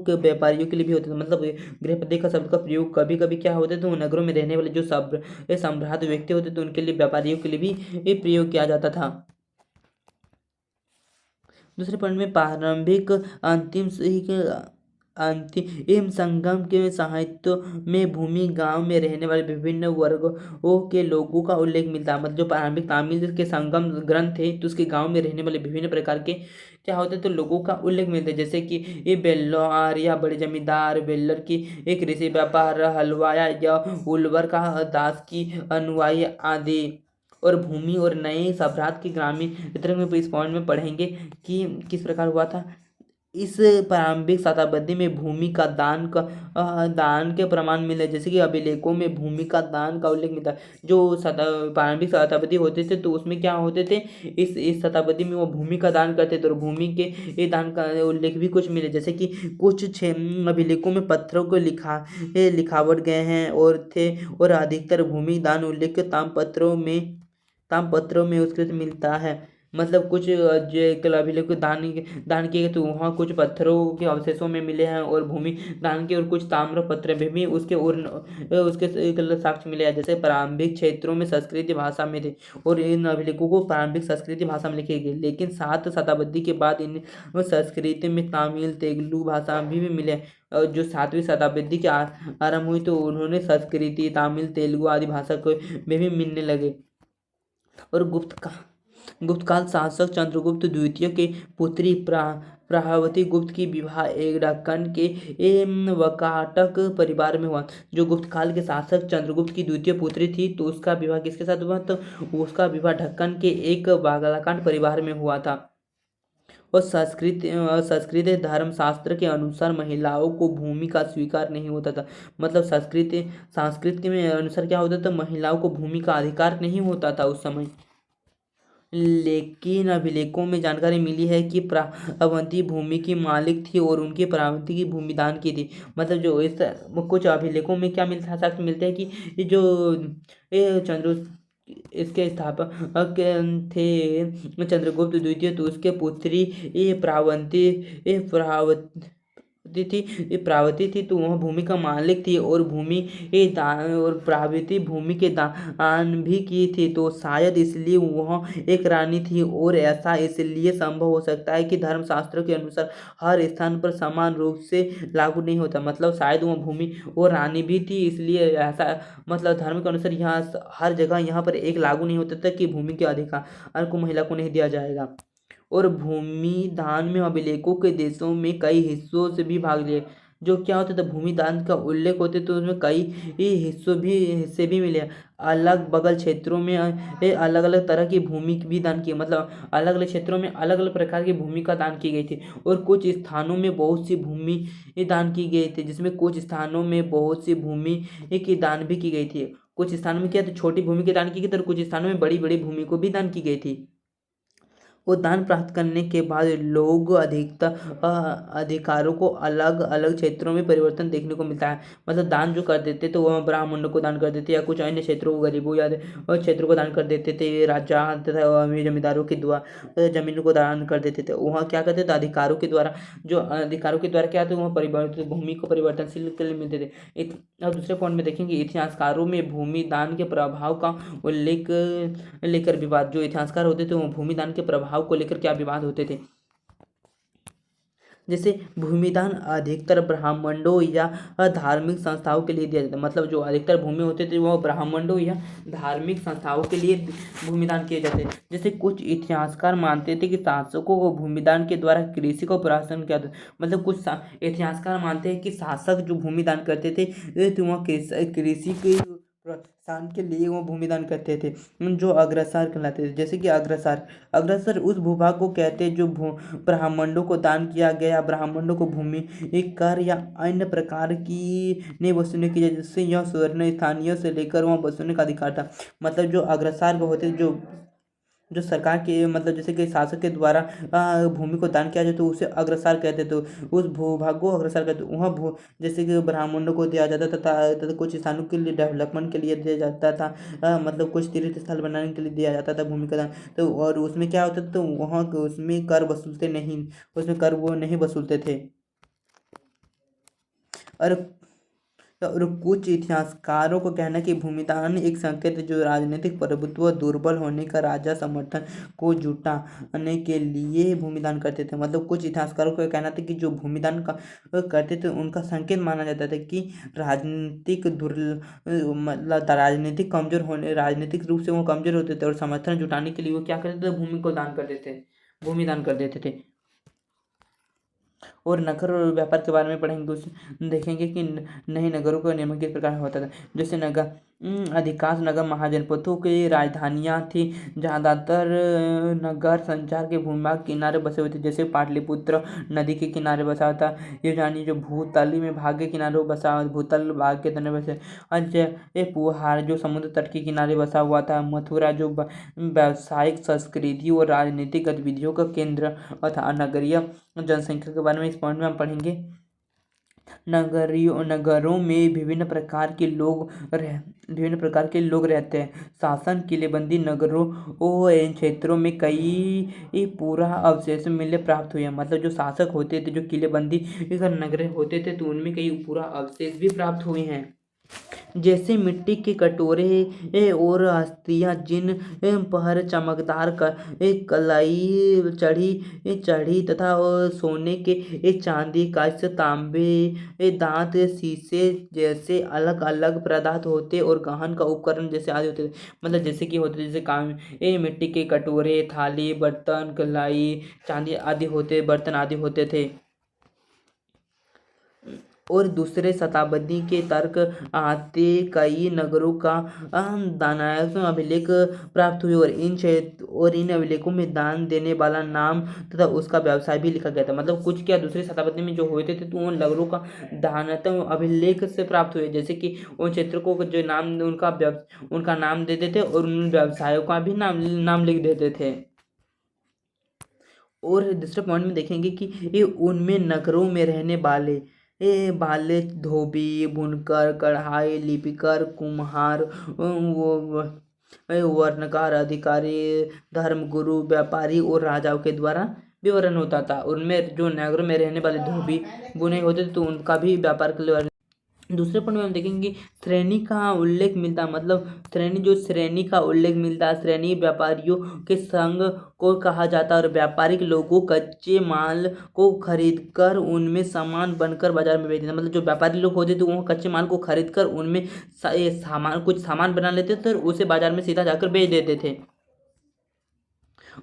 के व्यापारियों के लिए भी होता था। मतलब गृहपति का शब्द का प्रयोग कभी कभी क्या होते थे, वो नगरों में रहने वाले जो सम्राट व्यक्ति होते थे उनके लिए, व्यापारियों के लिए भी ये प्रयोग किया जाता था। दूसरे पॉइंट में प्रारंभिक अंतिम अंतिम संगम के साहित्य में भूमि गांव में रहने वाले विभिन्न वर्गों के लोगों का उल्लेख मिलता है। मतलब जो प्रारंभिक तामिल के संगम ग्रंथ थे तो उसके गांव में रहने वाले विभिन्न प्रकार के क्या होते तो लोगों का उल्लेख मिलता है, जैसे कि ये बेल्लार या बड़े जमींदार, बेल्लर की एक ऋषि, व्यापार, हलवाया या उलवर का दास की अनुयायी आदि। और भूमि और नए सम्राट के ग्रामीण वितरण में इस पॉइंट में पढ़ेंगे कि किस प्रकार हुआ था। इस प्रारंभिक शताब्दी में भूमि का दान के प्रमाण मिले, जैसे कि अभिलेखों में भूमि का दान का उल्लेख मिलता है। जो प्रारंभिक शताब्दी होते थे तो उसमें क्या होते थे, इस शताब्दी में वो भूमि का दान करते थे और भूमि के ये दान का उल्लेख भी कुछ मिले, जैसे कि कुछ अभिलेखों में पत्थरों को लिखावट गए हैं और थे, और अधिकतर भूमि दान उल्लेख ताम्रपत्रों में उसके मिलता है। मतलब कुछ जो कल अभिलेख को दान किए गए तो वहाँ कुछ पत्थरों के अवशेषों में मिले हैं और भूमि दान के, और कुछ ताम्र पत्र में भी उसके साक्ष्य मिले हैं, जैसे प्रारंभिक क्षेत्रों में संस्कृत भाषा में थे और इन अभिलेखों को प्रारंभिक संस्कृत भाषा में लिखे गए। लेकिन 7 शताब्दी के बाद इन संस्कृत में तमिल तेलुगु भाषा भी मिले। और जो 7वीं शताब्दी के आरंभ हुई तो उन्होंने संस्कृति, तमिल, तेलुगु आदि भाषा को में भी मिलने लगे। और गुप्तकाल शासक चंद्रगुप्त द्वितीय के पुत्री प्रभावती गुप्त की विवाह एक दक्कन के वकाटक परिवार में हुआ। जो गुप्तकाल के शासक चंद्रगुप्त की द्वितीय पुत्री थी तो उसका विवाह किसके साथ हुआ, तो उसका विवाह दक्कन के एक बागलाकांड परिवार में हुआ था। और संस्कृत धर्मशास्त्र के अनुसार महिलाओं को भूमि का स्वीकार नहीं होता था। मतलब संस्कृत में अनुसार क्या होता था, महिलाओं को भूमि का अधिकार नहीं होता था उस समय। लेकिन अभिलेखों में जानकारी मिली है कि प्रावंती भूमि की मालिक थी और उनकी प्रावंती की भूमि दान की थी। मतलब जो इस कुछ अभिलेखों में क्या मिलता है, साक्ष्य मिलते हैं कि ये जो ये चंद्र इसके स्थापक थे चंद्रगुप्त द्वितीय, तो उसके पुत्री ये प्रावती थी तो वह भूमि का मालिक थी और भूमि ये दान और प्रावती भूमि के दान भी की थी, तो शायद इसलिए वह एक रानी थी। और ऐसा इसलिए संभव हो सकता है कि धर्मशास्त्र के अनुसार हर स्थान पर समान रूप से लागू नहीं होता। मतलब शायद वह भूमि वो रानी भी थी, इसलिए ऐसा मतलब धर्म के अनुसार यहाँ हर जगह यहाँ पर एक लागू नहीं होता था कि भूमि के अधिकार को महिला को नहीं दिया जाएगा। और भूमि दान में अभिलेखों के देशों में कई हिस्सों से भी भाग लिए। जो क्या होता था, भूमि दान का उल्लेख होते तो उसमें कई हिस्से भी मिले। अलग बगल क्षेत्रों में अलग अलग तरह की भूमि भी दान की, मतलब अलग अलग क्षेत्रों में अलग अलग प्रकार की भूमि का दान की गई थी। और कुछ स्थानों में बहुत सी भूमि दान की गई थी, जिसमें कुछ स्थानों में बहुत सी भूमि की दान भी की गई थी। कुछ स्थानों में क्या था, छोटी भूमि के दान की गई थी और कुछ स्थानों में बड़ी बड़ी भूमि को भी दान की गई थी। वो दान प्राप्त करने के बाद लोग अधिकारों को अलग अलग क्षेत्रों में परिवर्तन देखने को मिलता है। मतलब दान जो कर देते तो वह ब्राह्मणों को दान कर देते या कुछ अन्य क्षेत्रों को, गरीबों या और क्षेत्रों को दान कर देते थे। राजा तथा अमीर जमींदारों के द्वारा जमीनों को दान कर देते थे। वहाँ क्या करते थे, अधिकारों के द्वारा क्या थे, वहाँ परिवर्तित भूमि को परिवर्तनशील के लिए मिलते थे। अब दूसरे पॉइंट में देखेंगे, इतिहासकारों में भूमि दान के प्रभाव का उल्लेख लेकर विवाद। जो इतिहासकार होते थे वो भूमि दान के प्रभाव को लेकर क्या विवाद होते थे। जैसे भूमिदान अधिकतर ब्राह्मणों या धार्मिक संस्थाओं के लिए दिया जाता है। मतलब जो अधिकतर भूमि होते थे वो ब्राह्मणों या धार्मिक संस्थाओं के लिए भूमिदान किए जाते हैं। जैसे कुछ इतिहासकार मानते थे कि शासकों को भूमिदान के द्वारा कृषि को प्रोत्साहन किया था। मतलब कुछ इतिहासकार मानते हैं कि शासक जो भूमिदान करते थे तो वह कृषि के प्रोत्साहन के लिए वो भूमिदान करते थे, जो अग्रसर कहलाते थे। जैसे कि अग्रसर उस भूभाग को कहते हैं जो ब्राह्मणों को दान किया गया। ब्राह्मणों को भूमि एक कर या अन्य प्रकार की नहीं वसूलने की जाए, जिससे यह स्वर्ण स्थानीय से लेकर वहाँ वसूलने का अधिकार था। मतलब जो अग्रसर होते जो जो सरकार के मतलब जैसे कि शासक के द्वारा भूमि को दान किया जाए तो उसे अग्रसर कहते, तो उस भूभाग को अग्रसर कहते। वहाँ भू जैसे कि ब्राह्मणों को दिया जाता तथा कुछ स्थानों के लिए डेवलपमेंट के लिए दिया जाता था, मतलब कुछ तीर्थ स्थल बनाने के लिए दिया जाता था भूमि का दान। तो और उसमें क्या होता था, तो वहाँ उसमें कर वसूलते नहीं, उसमें कर वो नहीं वसूलते थे। और कुछ इतिहासकारों को कहना है कि भूमिदान एक संकेत है जो राजनीतिक प्रभुत्व दुर्बल होने का राजा समर्थन को जुटाने के लिए भूमिदान करते थे। मतलब कुछ इतिहासकारों का कहना था कि जो भूमिदान का करते थे उनका संकेत माना जाता था कि राजनीतिक मतलब राजनीतिक कमजोर होने, राजनीतिक रूप से वो कमजोर होते थे और समर्थन जुटाने के लिए वो क्या करते थे, भूमि को दान कर देते, भूमिदान कर देते थे। और नगर और व्यापार के बारे में पढ़ेंगे, उस देखेंगे कि नए नगरों का निर्माण किस प्रकार होता था। जैसे नगर अधिकांश नगर महाजनपदों की राजधानियाँ थी। ज़्यादातर नगर संचार के भूभाग किनारे बसे हुए थे, जैसे पाटलिपुत्र नदी के किनारे बसा था। ये जानिए जो भूतली में भाग के किनारे बसा, भूतल भाग के किनारे बसे। ये पुहार जो समुद्र तट के किनारे बसा हुआ था। मथुरा जो व्यावसायिक संस्कृति और राजनीतिक गतिविधियों का केंद्र था। नगरीय जनसंख्या के बारे में इस पॉइंट में हम पढ़ेंगे। नगरों में विभिन्न प्रकार के लोग रहते हैं। शासन किलेबंदी नगरों इन क्षेत्रों में कई पूरा अवशेष मिले प्राप्त हुए हैं। मतलब जो शासक होते थे, जो किलेबंदी नगर होते थे, तो उनमें कई पूरा अवशेष भी प्राप्त हुए हैं। जैसे मिट्टी के कटोरे और हस्तियाँ जिन पर चमकदार कलाई चढ़ी तथा सोने के चांदी का तांबे दांत शीशे जैसे अलग अलग पदार्थ होते और गहन का उपकरण जैसे आदि होते थे। मतलब जैसे कि होते जैसे काम मिट्टी के कटोरे, थाली, बर्तन, कलाई, चांदी आदि होते, बर्तन आदि होते थे। और दूसरे शताब्दी के तर्क आते कई नगरों का दानात्मक अभिलेख प्राप्त हुए और इन अभिलेखों में दान देने वाला नाम तथा उसका व्यवसाय भी लिखा गया था। मतलब कुछ क्या दूसरे शताब्दी में जो होते थे, तो उन नगरों का दानात्मक अभिलेख से प्राप्त हुए, जैसे कि उन क्षेत्रों को जो नाम उनका नाम दे देते और उन व्यवसायों का भी नाम लिख देते थे। और दूसरे पॉइंट में देखेंगे कि ये उनमें नगरों में रहने वाले धोबी, बुनकर, कढ़ाई, लिपिकर, कुम्हार, वर्णकार, अधिकारी, धर्मगुरु, व्यापारी और राजाओं के द्वारा विवरण होता था। उनमें जो नगरों में रहने वाले धोबी बुने होते थे, तो उनका भी व्यापार के लिए। दूसरे पॉइंट में हम देखेंगे श्रेणी का उल्लेख मिलता, मतलब श्रेणी का उल्लेख मिलता है। श्रेणी व्यापारियों के संघ को कहा जाता है और व्यापारिक लोगों कच्चे माल को खरीदकर उनमें सामान बनकर बाजार में बेचते थे। मतलब जो व्यापारी लोग होते थे वो कच्चे माल को खरीदकर उनमें कुछ सामान बना लेते थे और उसे बाजार में सीधा जाकर बेच देते थे।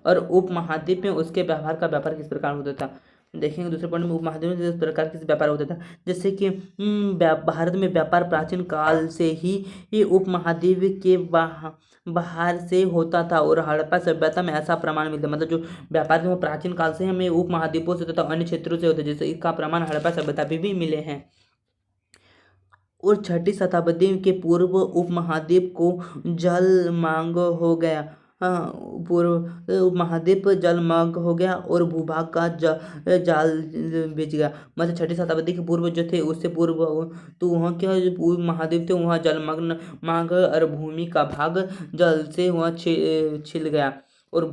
और उपमहाद्वीप में उसके व्यापार किस प्रकार होता था, देखेंगे दूसरे पॉइंट में। उपमहाद्वीप में इस प्रकार के व्यापार होता था, जैसे कि भारत में व्यापार प्राचीन काल से ही उपमहाद्वीप के बाहर से होता था और हड़प्पा सभ्यता में ऐसा प्रमाण मिलता है। मतलब जो व्यापार है वो प्राचीन काल से हमें उपमहाद्वीपों से तथा अन्य क्षेत्रों से होता है, जैसे इसका प्रमाण हड़प्पा सभ्यता पे भी मिले हैं। और 6ठी शताब्दी के पूर्व उपमहाद्वीप को जलमग्न हो गया। पूर्व महाद्वीप जलमग्न हो गया और भूभाग का जाल बिछ गया। मतलब 6ठी शताब्दी के पूर्व जो थे, उससे पूर्व तो वहाँ क्या पूर्व महाद्वीप थे, वहाँ जलमग्न मांग और भूमि का भाग जल से वहाँ छिल गया। और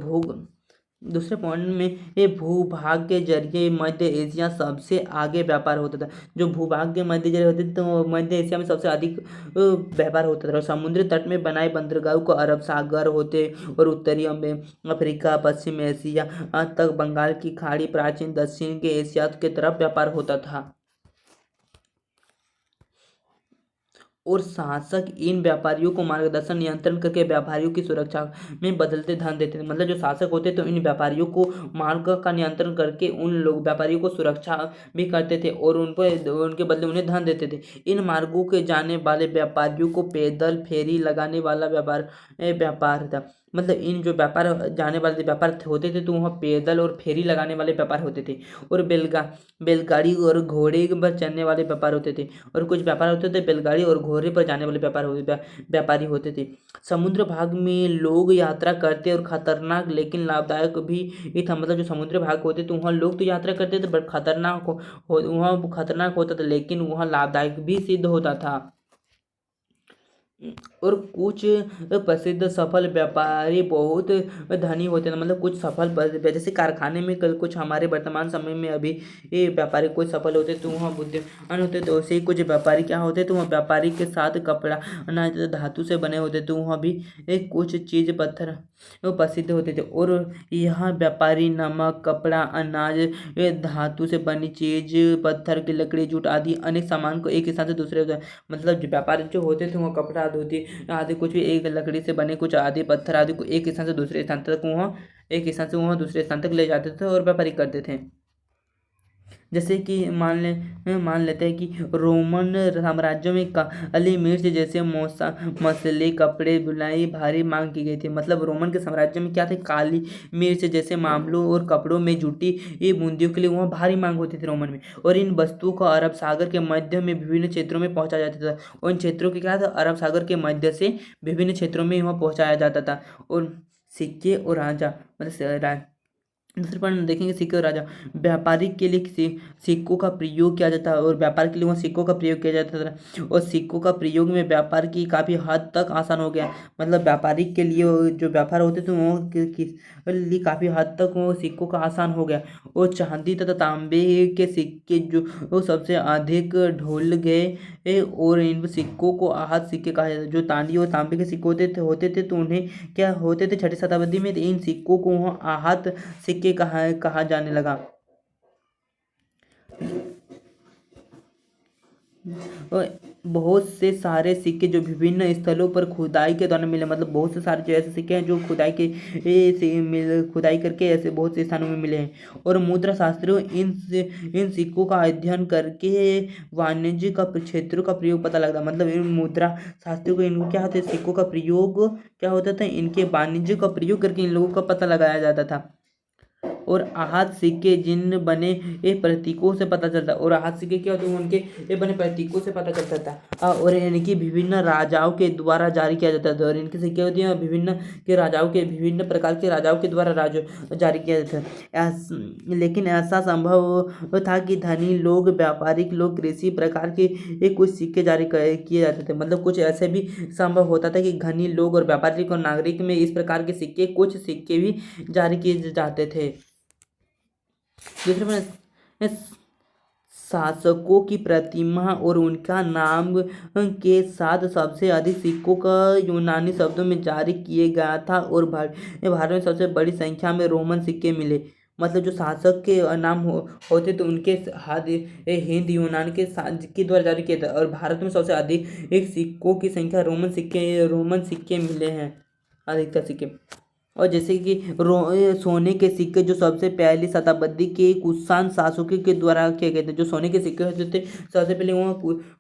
दूसरे पॉइंट में ये भूभाग के जरिए मध्य एशिया सबसे आगे व्यापार होता था। जो भूभाग के मध्य जरिए होते थे, तो मध्य एशिया में सबसे अधिक व्यापार होता था। समुद्री तट में बनाए बंदरगाहों को अरब सागर होते और उत्तरी में अफ्रीका, पश्चिम एशिया तक बंगाल की खाड़ी, प्राचीन दक्षिण के एशिया के तरफ व्यापार होता था। और शासक इन व्यापारियों को मार्गदर्शन नियंत्रण करके व्यापारियों की सुरक्षा में बदलते धन देते थे। मतलब जो शासक होते तो इन व्यापारियों को मार्ग का नियंत्रण करके उन लोग व्यापारियों को सुरक्षा भी करते थे और उनके बदले उन्हें धन देते थे। इन मार्गों के जाने वाले व्यापारियों को पैदल फेरी लगाने वाला व्यापार था। मतलब इन जो व्यापार जाने वाले व्यापार होते थे तो वहाँ पैदल और फेरी लगाने वाले व्यापार होते थे, और बैलगाड़ी और घोड़े पर चलने वाले व्यापार होते थे, और कुछ व्यापार होते थे बैलगाड़ी और घोड़े पर जाने वाले व्यापारी होते थे। समुद्र भाग में लोग यात्रा करते और खतरनाक लेकिन लाभदायक भी ये था। मतलब जो समुद्र भाग होते तो वहाँ लोग तो यात्रा करते थे बट वहाँ खतरनाक होता था, लेकिन वहाँ लाभदायक भी सिद्ध होता था। और कुछ प्रसिद्ध सफल व्यापारी बहुत धनी होते हैं। मतलब कुछ सफल जैसे कारखाने में कल कुछ हमारे वर्तमान समय में अभी ये व्यापारी कोई सफल होते तो वहाँ बुद्धिमान होते, तो वैसे ही कुछ व्यापारी क्या होते तो वहाँ व्यापारी के साथ कपड़ा अनाज धातु से बने होते, तो वहाँ भी कुछ चीज़ पत्थर वो प्रसिद्ध होते थे। और यहाँ व्यापारी नमक, कपड़ा, अनाज, धातु से बनी चीज, पत्थर की लकड़ी, जूट आदि अनेक सामान को एक स्थान से दूसरे, मतलब जो व्यापारी जो होते थे वहाँ कपड़ा, धोती आदि कुछ भी एक लकड़ी से बने कुछ आदि पत्थर आदि को एक स्थान से दूसरे स्थान तक वहाँ एक स्थान से वहाँ दूसरे स्थान तक ले जाते थे और व्यापारी करते थे। जैसे कि मान लेते हैं कि रोमन साम्राज्य में काली मिर्च जैसे मसले, कपड़े, बुनाई भारी मांग की गई थी। मतलब रोमन के साम्राज्य में क्या थे, काली मिर्च जैसे मामलों और कपड़ों में जुटी ये बूंदियों के लिए वहाँ भारी मांग होती थी रोमन में, और इन वस्तुओं को अरब सागर के मध्य में विभिन्न क्षेत्रों में पहुँचाया जाता था। और इन क्षेत्रों के क्या था, अरब सागर के मध्य से विभिन्न क्षेत्रों में वहाँ पहुँचाया जाता था। और सिक्के और राजा, मतलब दूसरे पॉइंट में देखेंगे सिक्के और राजा। व्यापारी के लिए सिक्कों का प्रयोग किया जाता है, और व्यापार के लिए वहाँ सिक्कों का प्रयोग किया जाता था, और सिक्कों का प्रयोग में व्यापार की काफ़ी हद तक आसान हो गया। मतलब व्यापारी के लिए जो व्यापार होते थे वो लिए काफ़ी हद तक वो सिक्कों का आसान हो गया। और चांदी तथा तांबे के सिक्के जो वो सबसे अधिक ढूंढ गए, और इन सिक्कों को आहत सिक्के कहा जाता है। जो चांदी और तांबे के सिक्के होते थे तो उन्हें क्या होते थे, 6ठी शताब्दी में इन सिक्कों को वहाँ आहत सिक्के कहा जाने लगा। और बहुत से सारे सिक्के जो विभिन्न स्थलों पर खुदाई के दौरान मिले, मतलब बहुत से सारे जो ऐसे सिक्के हैं जो खुदाई करके ऐसे बहुत से स्थानों में मिले हैं। और मुद्रा शास्त्रियों इन सिक्कों का अध्ययन करके वाणिज्य का क्षेत्रों का प्रयोग पता लगता। मतलब इन मुद्रा शास्त्रियों को इनको क्या होता है, सिक्कों का प्रयोग क्या होता था, इनके वाणिज्य का प्रयोग करके इन लोगों का पता लगाया जाता था। और आहत सिक्के जिन बने ये प्रतीकों से पता चलता, और आहत सिक्के क्या होते हैं उनके ये बने प्रतीकों से पता चलता था। और इनकी विभिन्न राजाओं के द्वारा जारी किया जाता था, और इनके सिक्के होते हैं विभिन्न प्रकार के राजाओं के द्वारा जारी किया जाता है। लेकिन ऐसा संभव था कि धनी लोग, व्यापारिक लोग, कृषि प्रकार के कुछ सिक्के जारी किए जाते थे। मतलब कुछ ऐसे भी संभव होता था कि धनी लोग और व्यापारिक और नागरिक में इस प्रकार के सिक्के कुछ सिक्के भी जारी किए जाते थे। दूसरे में शासकों की प्रतिमा और उनका नाम के साथ सबसे अधिक सिक्कों का यूनानी शब्दों में जारी किए गया था, और भारत में सबसे बड़ी संख्या में रोमन सिक्के मिले। मतलब जो शासक के नाम होते तो उनके हाथ हिंद यूनान के द्वारा जारी किए थे, और भारत में सबसे अधिक एक सिक्कों की संख्या रोमन सिक्के मिले हैं, अधिकतर सिक्के। और जैसे कि सोने के सिक्के जो सबसे पहली शताब्दी के कुषाण शासकों के द्वारा किए गए थे। जो सोने के सिक्के होते थे सबसे पहले वहाँ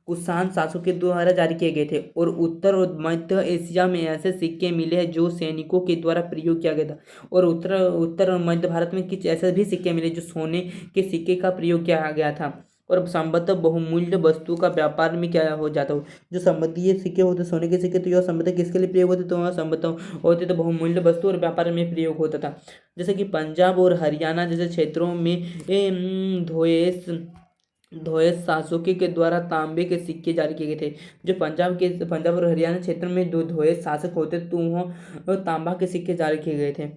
कुषाण शासकों के द्वारा जारी किए गए थे। और उत्तर और मध्य एशिया में ऐसे सिक्के मिले हैं जो सैनिकों के द्वारा प्रयोग किया गया था। और उत्तर और मध्य भारत में कुछ ऐसे भी सिक्के मिले जो सोने के सिक्के का प्रयोग किया गया था। और संभवतः बहुमूल्य वस्तु का व्यापार में क्या हो जाता हो, जो संबंधी सिक्के होते सोने के सिक्के, तो यह संभवतः किसके लिए प्रयोग होते, तो वह संभवतः होते तो बहुमूल्य वस्तु और व्यापार में प्रयोग होता था। जैसे कि पंजाब और हरियाणा जैसे क्षेत्रों में धोएस शासकों के द्वारा तांबे के सिक्के जारी किए गए थे। जो पंजाब और हरियाणा क्षेत्र में दो धोएस शासक होते तो वहाँ तांबा के सिक्के जारी किए गए थे।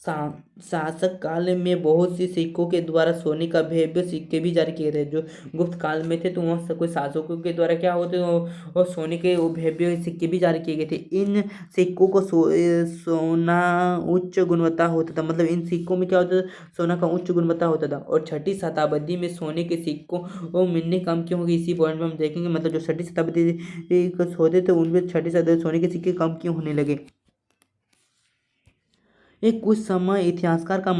शासक काल में बहुत सी सिक्कों के द्वारा सोने का भव्य सिक्के भी जारी किए थे। जो गुप्त काल में थे तो वहाँ कोई शासकों के द्वारा क्या होते और सोने के वो भव्य सिक्के भी जारी किए गए थे। इन सिक्कों को सोना उच्च गुणवत्ता होता था। मतलब इन सिक्कों में क्या होता था, सोना का उच्च गुणवत्ता होता था। और 6ठी शताब्दी में सोने के सिक्कों वो मिलने कम क्यों होगी, इसी पॉइंट में हम देखेंगे। मतलब जो 6ठी शताब्दी होते थे उनमें 6ठी शताब्दी सोने के सिक्के कम क्यों होने लगे। कुछ इतिहासकार का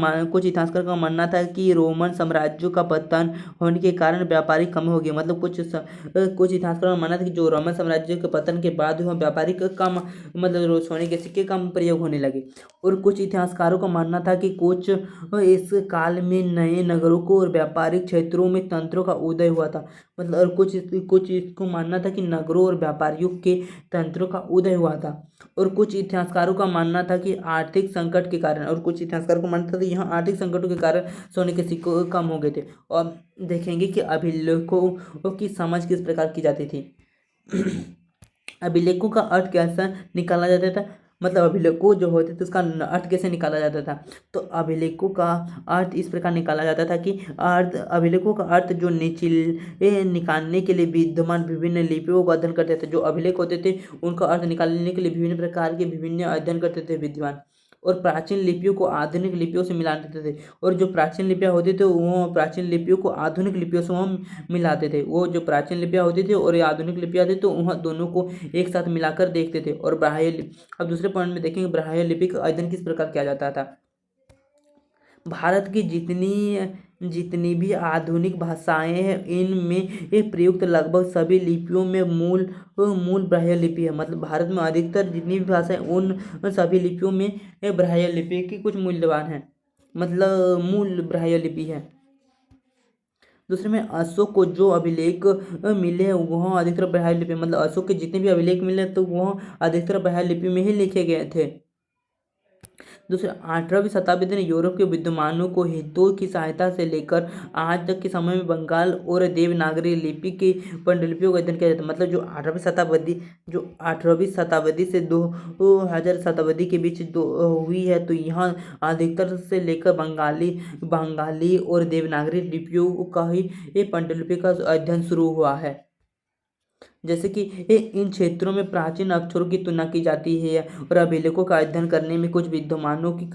मानना था कि रोमन साम्राज्य का पतन होने के कारण व्यापारिक कम हो गया। मतलब कुछ इतिहासकारों का मानना था कि जो रोमन साम्राज्य के पतन के बाद वह व्यापारिक कम, मतलब सोने के सिक्के कम प्रयोग होने लगे। और कुछ इतिहासकारों का मानना था कि कुछ इस काल में नए नगरों को और व्यापारिक क्षेत्रों में तंत्रों का उदय हुआ था। मतलब और कुछ इसको मानना था कि नगरों और व्यापारियों के तंत्रों का उदय हुआ था। और कुछ इतिहासकारों का मानना था कि आर्थिक संकट के कारण, और कुछ इतिहासकारों को मानना था कि यहाँ आर्थिक संकटों के कारण सोने के सिक्के कम हो गए थे। और देखेंगे कि अभिलेखों की समझ किस प्रकार की जाती थी। अभिलेखों का अर्थ कैसा निकाला जाता था, मतलब अभिलेखों जो होते थे उसका अर्थ कैसे निकाला जाता था। तो अभिलेखों का अर्थ इस प्रकार निकाला जाता था कि अभिलेखों का अर्थ जो निकालने के लिए विद्यमान विभिन्न लिपियों का अध्ययन करते थे। जो अभिलेख होते थे उनका अर्थ निकालने के लिए विभिन्न प्रकार के विभिन्न अध्ययन करते थे विद्वान, और प्राचीन लिपियों को आधुनिक लिपियों से मिला देते थे। और जो प्राचीन लिपियाँ होती थी वो प्राचीन लिपियों को आधुनिक लिपियों से हम मिलाते थे। वो जो प्राचीन लिपियाँ होती थी और ये आधुनिक लिपियाँ थी तो वहाँ दोनों को एक साथ मिलाकर देखते थे। और ब्राह्य लिपि, अब दूसरे पॉइंट में देखेंगे ब्राह्य लिपि का अध्ययन किस प्रकार किया जाता था। भारत की जितनी भी आधुनिक भाषाएं हैं इनमें ये प्रयुक्त लगभग सभी लिपियों में मूल ब्राह्य लिपि है। मतलब भारत में अधिकतर जितनी भी भाषाएं उन सभी लिपियों में ये ब्राह्य लिपि की कुछ मूल्यवान है, मतलब मूल ब्राह्य लिपि है। दूसरे में अशोक को जो अभिलेख मिले वह अधिकतर ब्राह्य लिपि, मतलब अशोक के जितने भी अभिलेख मिले तो वह अधिकतर ब्राह्य लिपि में ही लिखे गए थे। दूसरे 18वीं शताब्दी में यूरोप के विद्वानों को हितों की सहायता से लेकर आज तक के समय में बंगाल और देवनागरी लिपि की पांडुलिपियों का अध्ययन किया जाता है। मतलब जो 18वीं शताब्दी से 2000 शताब्दी के बीच हुई है तो यहाँ अधिकतर से लेकर बंगाली और देवनागरी लिपियों का ही ये पांडुलिपि का अध्ययन शुरू हुआ है। जैसे कि इन क्षेत्रों में प्राचीन अक्षरों की तुलना की जाती है और अभिलेखों का अध्ययन करने में कुछ विद्वानों की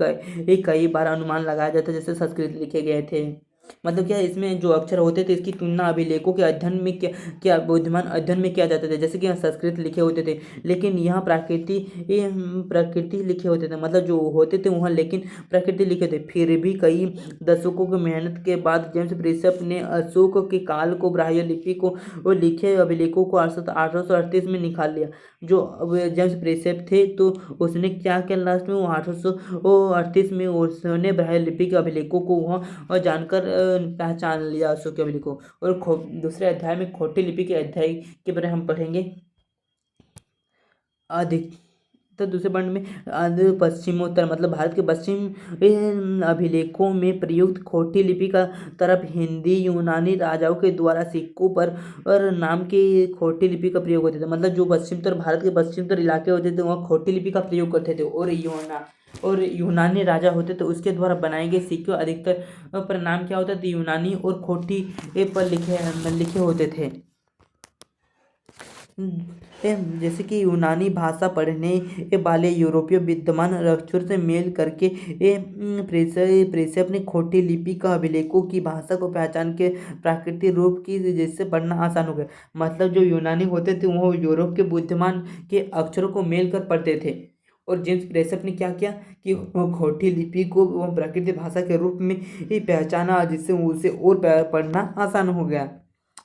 कई बार अनुमान लगाया जाता है, जैसे संस्कृत लिखे गए थे। मतलब क्या इसमें जो अक्षर होते थे इसकी तुलना अभिलेखों के अध्ययन में क्या बुद्धिमान अध्ययन में किया जाता था। जैसे कि यहाँ संस्कृत लिखे होते थे लेकिन यहाँ प्रकृति लिखे होते थे, मतलब जो होते थे वहाँ लेकिन प्रकृति लिखे थे। फिर भी कई दशकों की मेहनत के बाद जेम्स प्रिंसेप ने अशोक के काल को ब्राह्य लिपि को वो लिखे अभिलेखों को 1838 में निकाल लिया। जो जेम्स प्रिंसेप थे तो उसने क्या किया लास्ट में वो 1838 में उसने ब्राह्य लिपि के अभिलेखों को वहाँ जानकर पहचान लिया अशोक के अभिलेखों। और दूसरे अध्याय में खोटी लिपि के अध्याय के बारे में हम पढ़ेंगे अधिक। तो दूसरे पॉइंट में पश्चिमोत्तर, मतलब भारत के पश्चिम अभिलेखों में प्रयुक्त खोटी लिपि का तरफ हिंदी यूनानी राजाओं के द्वारा सिक्कों पर नाम की खोटी लिपि का प्रयोग होता था। मतलब जो पश्चिमोत्तर भारत के पश्चिमोत्तर इलाके होते थे वहाँ खोटी लिपि का प्रयोग करते थे। और यूनानी राजा होते तो उसके द्वारा बनाए गए सिक्के अधिकतर पर नाम क्या होता था, यूनानी और खोटी पर लिखे होते थे। जैसे कि यूनानी भाषा पढ़ने वाले यूरोपीय विद्वान अक्षर से मेल करके प्रिंसेप ने खोटी लिपि का अभिलेखों की भाषा को पहचान के प्राकृतिक रूप की जिससे पढ़ना आसान हो गया। मतलब जो यूनानी होते थे वो यूरोप के बुद्धिमान के अक्षरों को मेल कर पढ़ते थे। और जेम्स प्रिंसेप ने क्या किया कि वो खोटी लिपि को प्राकृतिक भाषा के रूप में ही पहचाना जिससे उसे और पढ़ना आसान हो गया।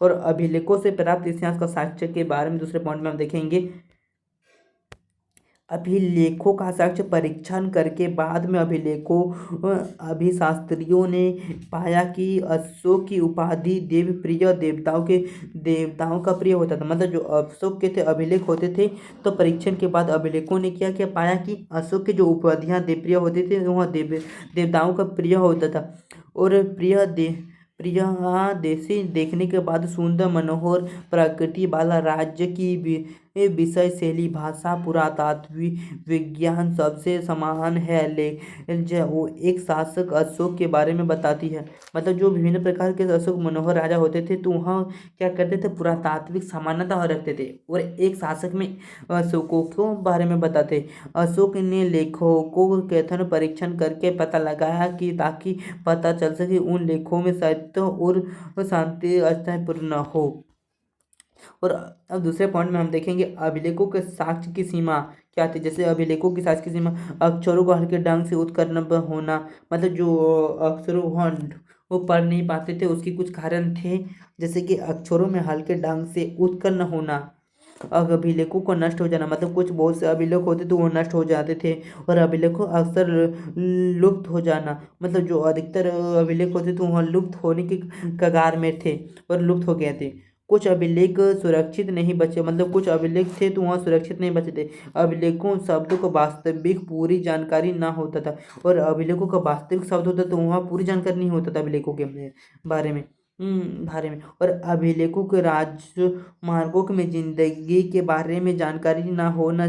और अभिलेखों से प्राप्त इतिहास का साक्ष्य के बारे में दूसरे पॉइंट में हम देखेंगे। अभिलेखों का साक्ष्य परीक्षण करके बाद में अभिशास्त्रियों ने पाया कि अशोक की उपाधि देवप्रिय देवताओं का प्रिय होता था। मतलब जो अशोक के थे अभिलेख होते थे तो परीक्षण के बाद अभिलेखों ने क्या पाया कि अशोक के जो उपाधियाँ देवप्रिय होते थे वह देवताओं का प्रिय होता था। और प्रिय देशी देखने के बाद सुंदर मनोहर प्रकृति वाला राज्य की विषय शैली भाषा पुरातात्विक विज्ञान सबसे समान है वो एक शासक अशोक के बारे में बताती है। मतलब जो विभिन्न प्रकार के अशोक मनोहर राजा होते थे तो वहाँ क्या करते थे पुरातात्विक समानता रखते थे और एक शासक में अशोकों के बारे में बताते। अशोक ने लेखों को कथन परीक्षण करके पता लगाया कि ताकि पता चल सके उन लेखों में सत्य और शांति स्थायीपूर्ण हो। और अब दूसरे पॉइंट में हम देखेंगे अभिलेखों के साक्ष्य की सीमा क्या थे, जैसे अभिलेखों की साज की सीमा अक्षरों को हल्के ढंग से उत्कीर्ण होना, मतलब जो अक्षरों वो पढ़ नहीं पाते थे उसके कुछ कारण थे, जैसे कि अक्षरों में हल्के ढंग से उत्कीर्ण होना, अभिलेखों को नष्ट हो जाना, मतलब कुछ बहुत से अभिलेख होते तो वो नष्ट हो जाते थे, और अभिलेखों अक्सर लुप्त हो जाना, मतलब जो अधिकतर अभिलेख होते थे वहाँ लुप्त होने के कगार में थे और लुप्त हो गए थे। कुछ अभिलेख सुरक्षित नहीं बचे, मतलब कुछ अभिलेख थे तो वहाँ सुरक्षित नहीं बचे थे। अभिलेखों शब्दों को वास्तविक पूरी जानकारी ना होता था, और अभिलेखों का वास्तविक शब्द होता तो वहाँ पूरी जानकारी नहीं होता था अभिलेखों के बारे में। बारे में, और अभिलेखों के राजमार्गों में जिंदगी के बारे में जानकारी ना होना,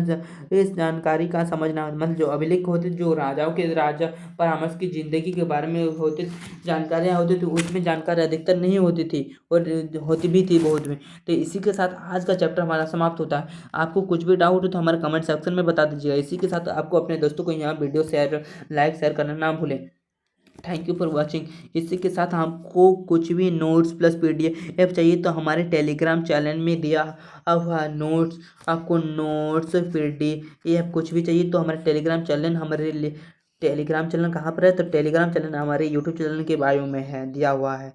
इस जानकारी का समझना, मतलब जो अभिलेख होते जो राजाओं के राजा परामर्श की जिंदगी के बारे में होते, जानकारियाँ होती थी, उसमें जानकारी अधिकतर नहीं होती थी और होती भी थी बहुत में। तो इसी के साथ आज का चैप्टर हमारा समाप्त होता है। आपको कुछ भी डाउट हो तो हमारे कमेंट सेक्शन में बता दीजिएगा। इसी के साथ आपको अपने दोस्तों को यहाँ वीडियो शेयर लाइक शेयर करना ना भूलें। Thank you for watching. इसी के साथ आपको कुछ भी नोट्स प्लस पीडीएफ चाहिए तो हमारे टेलीग्राम चैनल में दिया हुआ नोट्स, आपको नोट्स पीडीएफ कुछ भी चाहिए तो हमारे टेलीग्राम चैनल, हमारे लिए टेलीग्राम चैनल कहाँ पर है, तो टेलीग्राम चैनल हमारे यूट्यूब चैनल के बायो में है, दिया हुआ है।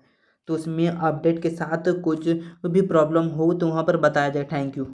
तो उसमें अपडेट के साथ कुछ भी प्रॉब्लम हो तो वहाँ पर बताया जाए। Thank you.